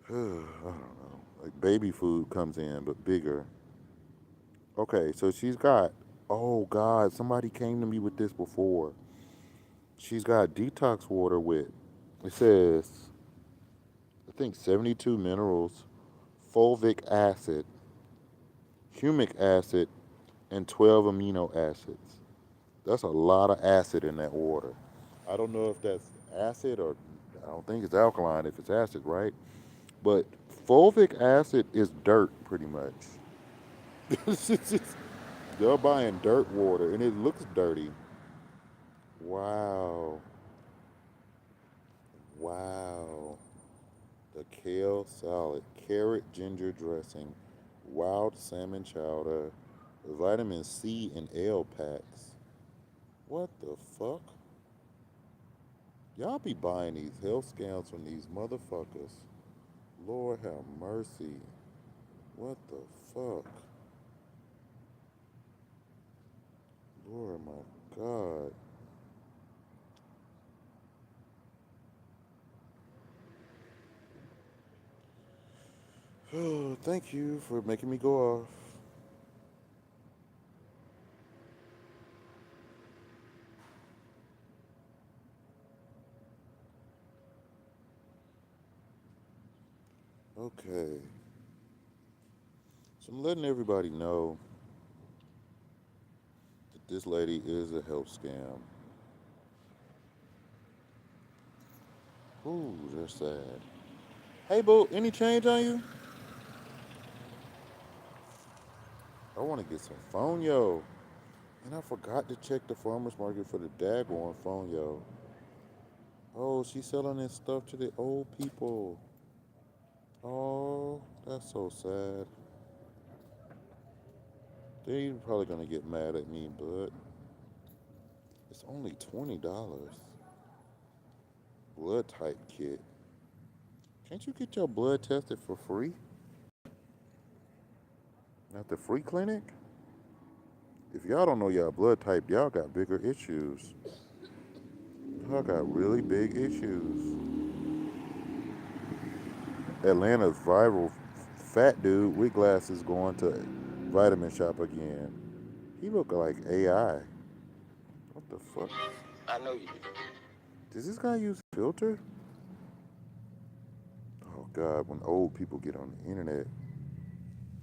S1: I don't know. Like baby food comes in but bigger. Okay, so she's got oh god, somebody came to me with this before. She's got detox water with it says I think 72 minerals, fulvic acid, humic acid, and 12 amino acids. That's a lot of acid in that water. I don't know if that's acid or I don't think it's alkaline if it's acid, right? But fulvic acid is dirt pretty much. They're buying dirt water and it looks dirty. Wow. Wow. The kale salad, carrot ginger dressing, wild salmon chowder, vitamin C and L packs. What the fuck? Y'all be buying these health scams from these motherfuckers. Lord have mercy. What the fuck? Lord my God. Oh, thank you for making me go off. Okay. So I'm letting everybody know that this lady is a health scam. Ooh, they're sad. Hey, boo, any change on you? I want to get some phone yo. And I forgot to check the farmer's market for the daggone phone yo. Oh, she's selling this stuff to the old people. Oh, that's so sad. They're probably gonna get mad at me, but it's only $20. Blood type kit. Can't you get your blood tested for free? At the free clinic? If y'all don't know y'all blood type, y'all got bigger issues. Y'all got really big issues. Atlanta's viral fat dude with glasses going to vitamin shop again. He look like AI. What the fuck?
S5: I know you.
S1: Does this guy use a filter? Oh God, when old people get on the internet,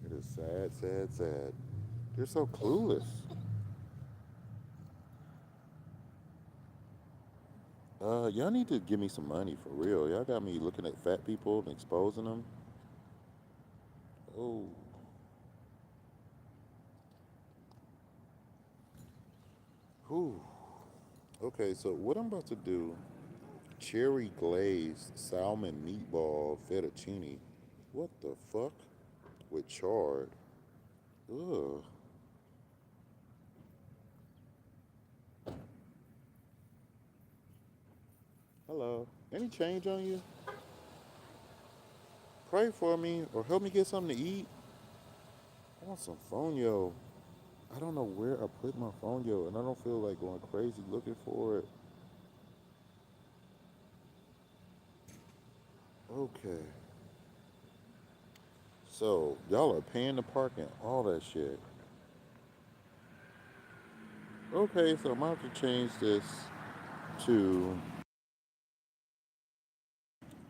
S1: it is sad, sad, sad. They're so clueless. Y'all need to give me some money for real. Y'all got me looking at fat people and exposing them. Oh, whew. Okay, so what I'm about to do, cherry glazed salmon meatball fettuccine. What the fuck? With chard. Ugh. Hello. Any change on you? Pray for me or help me get something to eat. I want some fonio. I don't know where I put my fonio and I don't feel like going crazy looking for it. Okay. So, y'all are paying the parking, all that shit. Okay, so I'm going to have to change this to.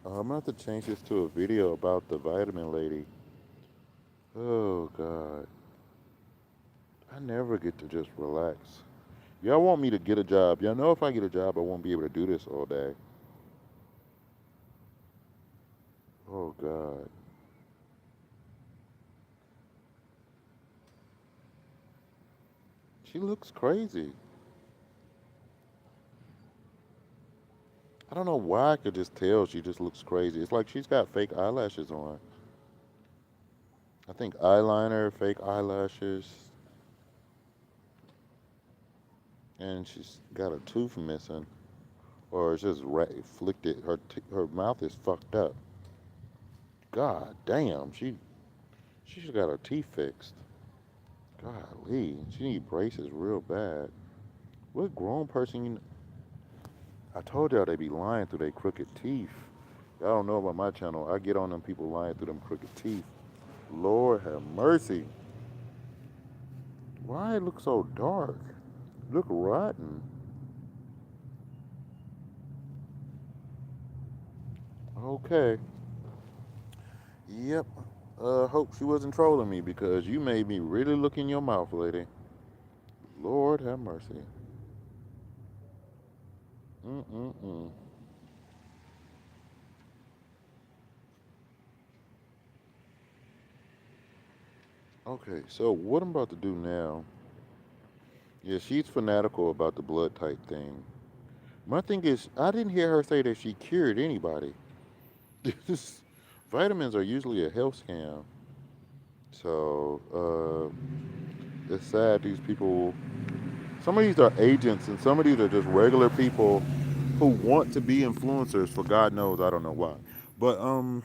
S1: I'm going to have to change this to a video about the vitamin lady. Oh, God. I never get to just relax. Y'all want me to get a job. Y'all know if I get a job, I won't be able to do this all day. Oh, God. She looks crazy. I don't know why I could just tell she just looks crazy. It's like she's got fake eyelashes on. I think eyeliner, fake eyelashes, and she's got a tooth missing, or it's just flicked it. Her mouth is fucked up. God damn, she just got her teeth fixed. Golly, she need braces real bad. What grown person? I told y'all they be lying through their crooked teeth. Y'all don't know about my channel. I get on them people lying through them crooked teeth. Lord have mercy. Why it look so dark? Look rotten. Okay. Yep. Hope she wasn't trolling me because you made me really look in your mouth, lady. Lord have mercy. Mm-mm-mm. Okay, so what I'm about to do now, yeah, she's fanatical about the blood type thing. My thing is, I didn't hear her say that she cured anybody. Vitamins are usually a health scam. So, it's sad these people, some of these are agents and some of these are just regular people who want to be influencers for God knows, I don't know why. But, I'm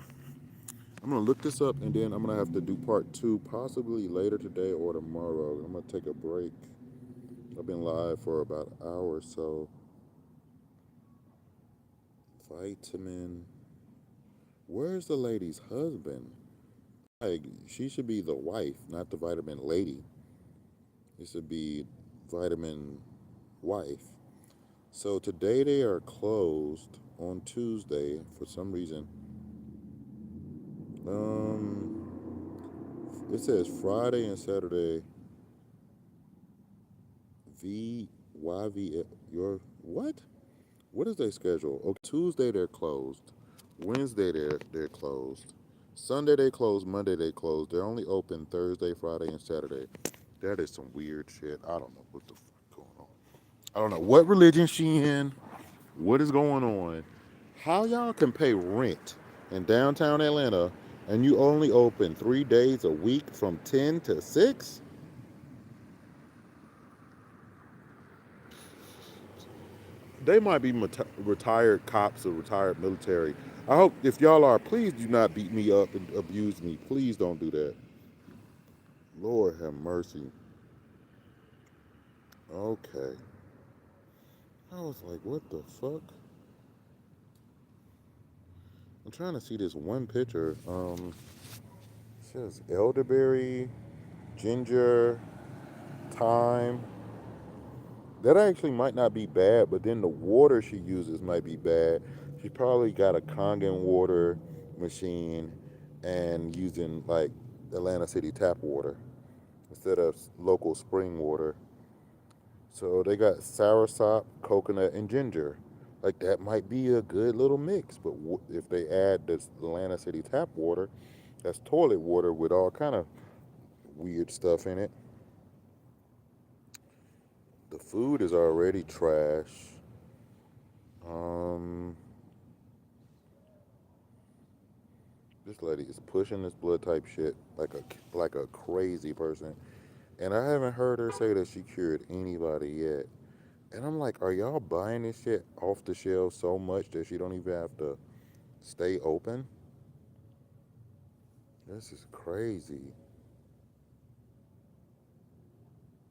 S1: gonna look this up and then I'm gonna have to do part two, possibly later today or tomorrow. I'm gonna take a break. I've been live for about an hour or so. Vitamin. Where's the lady's husband? Like, she should be the wife, not the vitamin lady. It should be vitamin wife. So today they are closed on Tuesday for some reason. It says Friday and Saturday. Your what? What is their schedule? Okay, Tuesday they're closed. Wednesday they're closed. Sunday they close. Monday they close. They're only open Thursday, Friday, and Saturday. That is some weird shit. I don't know what the fuck going on. I don't know what religion she in. What is going on? How y'all can pay rent in downtown Atlanta and you only open 3 days a week from 10 to 6? They might be retired cops or retired military. I hope if y'all are, please do not beat me up and abuse me. Please don't do that. Lord have mercy. Okay. I was like, what the fuck? I'm trying to see this one picture. It says elderberry, ginger, thyme. That actually might not be bad, but then the water she uses might be bad. She probably got a Kangen water machine and using like Atlanta City tap water instead of local spring water. So they got soursop, coconut, and ginger. Like that might be a good little mix, but if they add this Atlanta City tap water, that's toilet water with all kind of weird stuff in it. The food is already trash. Um, This lady is pushing this blood type shit like a crazy person, and I haven't heard her say that she cured anybody yet. And I'm like, are y'all buying this shit off the shelf so much that she don't even have to stay open? This is crazy.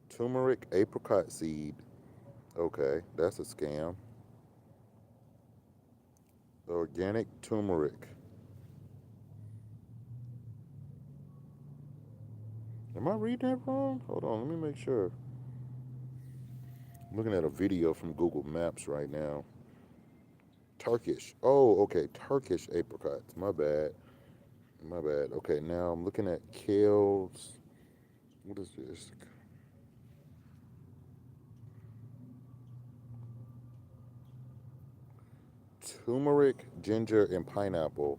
S1: Turmeric apricot seed. Okay, that's a scam. Organic turmeric. Am I reading that wrong? Hold on, let me make sure. I'm looking at a video from Google Maps right now. Turkish. Oh, okay. Turkish apricots. My bad. My bad. Okay, now I'm looking at kales. What is this? Turmeric, ginger, and pineapple.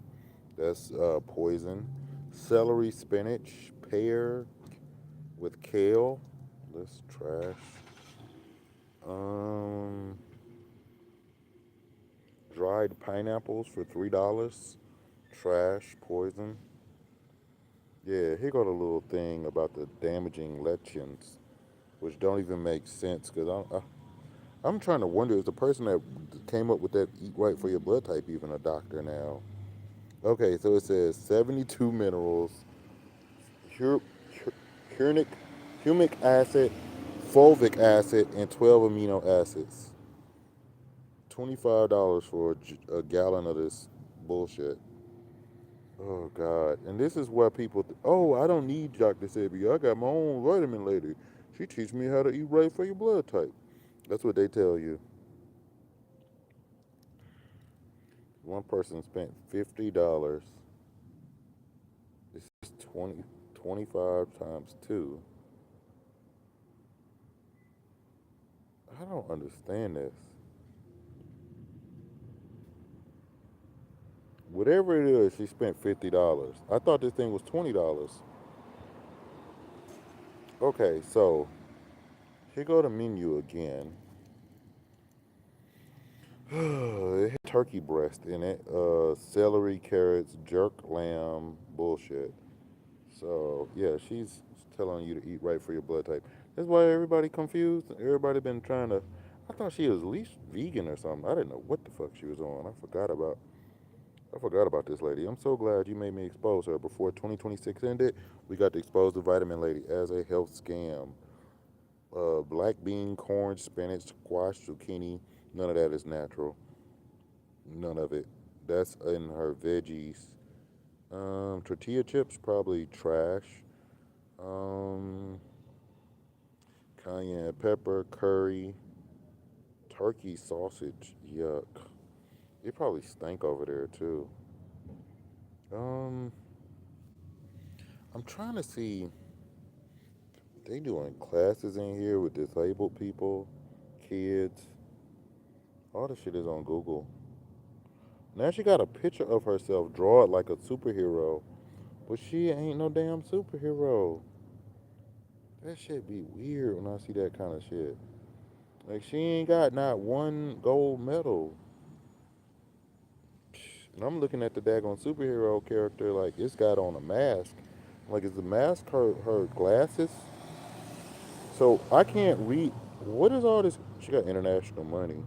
S1: That's poison. Celery, spinach, pear with kale. That's trash. Um, Dried pineapples for $3. Trash, poison. Yeah, here go the little thing about the damaging lectins, which don't even make sense because I'm trying to wonder is the person that came up with that eat right for your blood type even a doctor now? Okay, so it says 72 minerals, hu- humic, humic acid, fulvic acid, and 12 amino acids. $25 for a gallon of this bullshit. Oh God! And this is where people. Oh, I don't need drSebijr. I got my own vitamin lady. She teach me how to eat right for your blood type. That's what they tell you. One person spent $50. It's 20, 25 times 2. I don't understand this. Whatever it is, she spent $50. I thought this thing was $20. Okay, so here go the menu again. It had turkey breast in it, celery, carrots, jerk lamb, bullshit. So yeah, she's telling you to eat right for your blood type. That's why everybody confused. Everybody been trying to. I thought she was at least vegan or something. I didn't know what the fuck she was on. I forgot about this lady. I'm so glad you made me expose her before 2026 ended. We got to expose the vitamin lady as a health scam. Black bean, corn, spinach, squash, zucchini. None of that is natural. None of it. That's in her veggies. Tortilla chips probably trash. Um, Cayenne pepper, curry, turkey sausage. Yuck. It probably stank over there too. Um, I'm trying to see. They doing classes in here with disabled people, kids. All the shit is on Google. Now she got a picture of herself, draw it like a superhero, but she ain't no damn superhero. That shit be weird when I see that kind of shit. Like she ain't got not one gold medal. And I'm looking at the daggone superhero character like it's got on a mask. Like is the mask her glasses? So I can't read. What is all this? She got international money.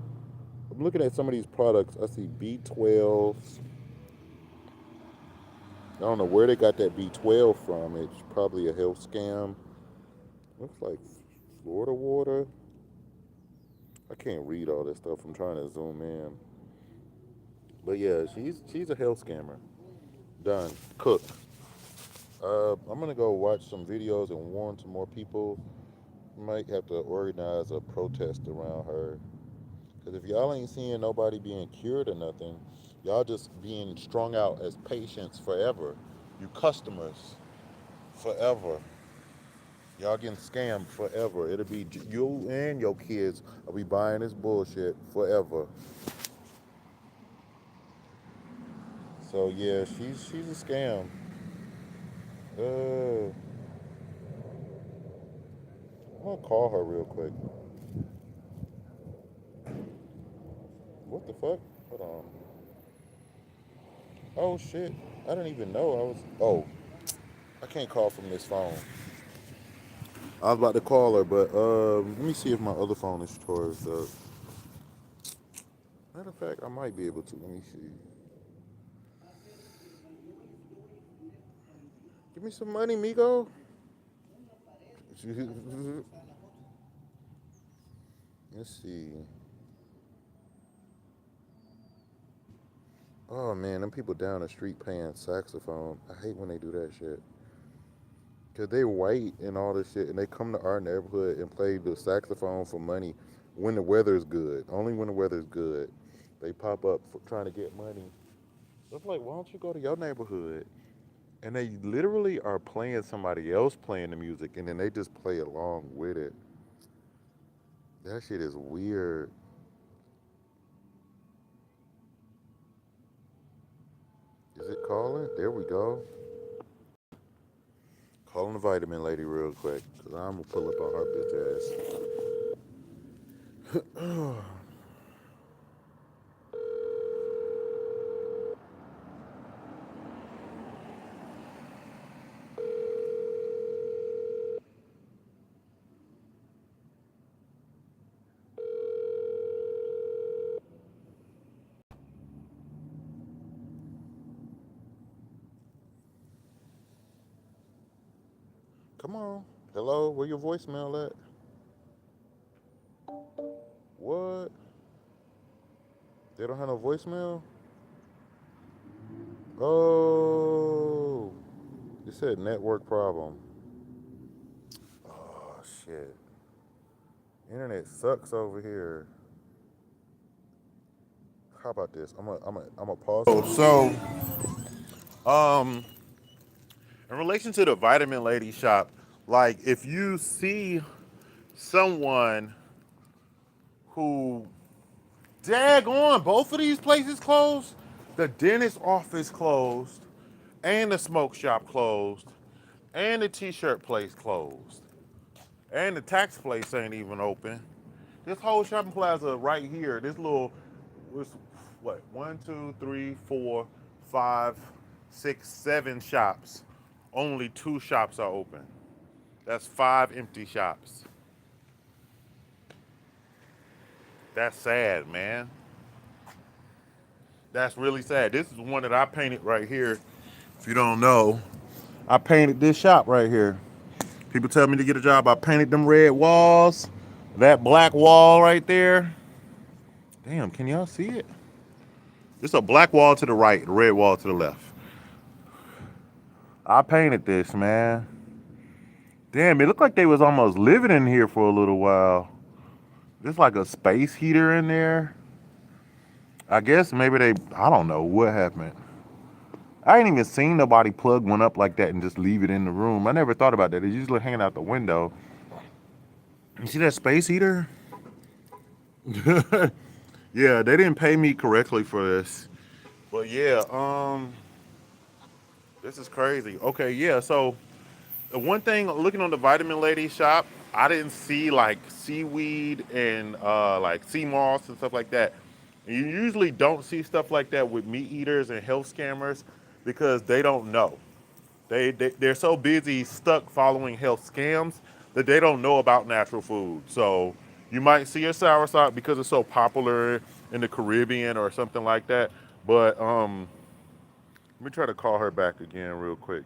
S1: I'm looking at some of these products. I see B12s. I don't know where they got that B12 from. It's probably a health scam. Looks like Florida water. I can't read all this stuff. I'm trying to zoom in. But yeah, she's a health scammer. Done. Cooked. I'm gonna go watch some videos and warn some more people. Might have to organize a protest around her. Cause if y'all ain't seeing nobody being cured or nothing, y'all just being strung out as patients forever. You customers forever. Y'all getting scammed forever. It'll be you and your kids will be buying this bullshit forever. So yeah, she's a scam. I'm gonna call her real quick. What the fuck? Hold on. Oh shit. I didn't even know I was. Oh, I can't call from this phone. I was about to call her, but let me see if my other phone is charged up. Matter of fact, I might be able to. Let me see. Give me some money, Migo. Let's see. Oh man, them people down the street playing saxophone. I hate when they do that shit. Cause they white and all this shit, and they come to our neighborhood and play the saxophone for money when the weather's good. Only when the weather's good, they pop up for trying to get money. I'm like, why don't you go to your neighborhood? And they literally are playing somebody else playing the music, and then they just play along with it. That shit is weird. Is it calling? There we go. Calling the vitamin lady real quick, cause I'm gonna pull up on her bitch ass. Come on. Hello, where your voicemail at? What? They don't have no voicemail? Oh, it said network problem. Oh shit. Internet sucks over here. How about this? I'm a pause. Oh, so um, In relation to the vitamin lady shop, like if you see someone who daggone both of these places closed, the dentist office closed, and the smoke shop closed, and the t-shirt place closed, and the tax place ain't even open. This whole shopping plaza right here, this little, what, 1, 2, 3, 4, 5, 6, 7 shops. Only 2 shops are open. That's 5 empty shops. That's sad, man. That's really sad. This is one that I painted right here. If you don't know, I painted this shop right here. People tell me to get a job. I painted them red walls, that black wall right there. Damn, can y'all see it? It's a black wall to the right, a red wall to the left. I painted this, man. Damn, it looked like they was almost living in here for a little while. There's like a space heater in there. I guess maybe I don't know what happened. I ain't even seen nobody plug one up like that and just leave it in the room. I never thought about that. It's usually hanging out the window. You see that space heater? Yeah, they didn't pay me correctly for this. But yeah, this is crazy. Okay, yeah, so the one thing looking on the Vitamin Lady shop, I didn't see like seaweed and like sea moss and stuff like that. And you usually don't see stuff like that with meat eaters and health scammers because they don't know. They're so busy stuck following health scams that they don't know about natural food. So you might see a soursop because it's so popular in the Caribbean or something like that. But let me try to call her back again real quick.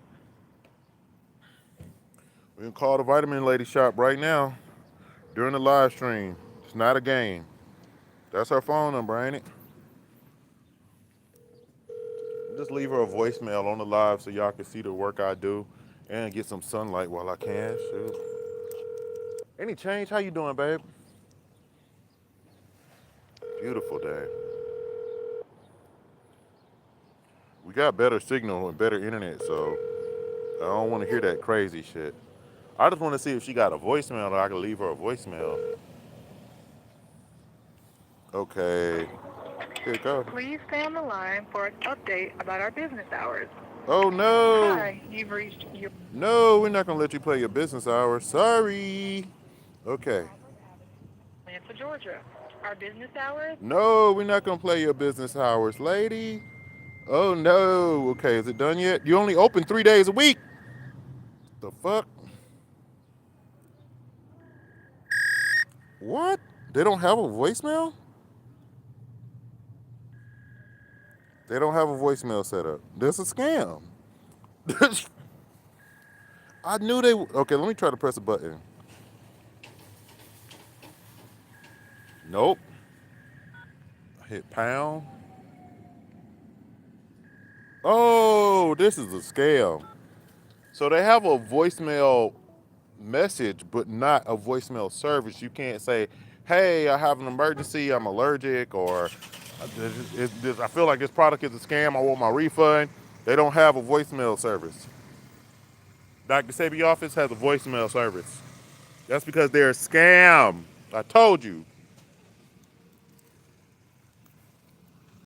S1: We can call the Vitamin Lady shop right now during the live stream. It's not a game. That's her phone number, ain't it? Just leave her a voicemail on the live so y'all can see the work I do and get some sunlight while I can. Shoot. Any change? How you doing, babe? Beautiful day. We got better signal and better internet, so I don't want to hear that crazy shit. I just want to see if she got a voicemail or I can leave her a voicemail. Okay. Here it goes.
S5: Please stay on the line for an update about our business hours.
S1: Oh no.
S5: Hi, you've reached your...
S1: No, we're not gonna let you play your business hours. Sorry. Okay.
S5: Atlanta, Georgia. Our business hours?
S1: No, we're not gonna play your business hours, lady. Oh no. Okay, is it done yet? You only open 3 days a week. The fuck? What? They don't have a voicemail? They don't have a voicemail set up. That's a scam. I knew they. Okay, let me try to press a button. Nope. Hit pound. Oh, this is a scam. So they have a voicemail message, but not a voicemail service. You can't say, "Hey, I have an emergency. I'm allergic," or "I feel like this product is a scam. I want my refund." They don't have a voicemail service. drSebijr office has a voicemail service. That's because they're a scam. I told you.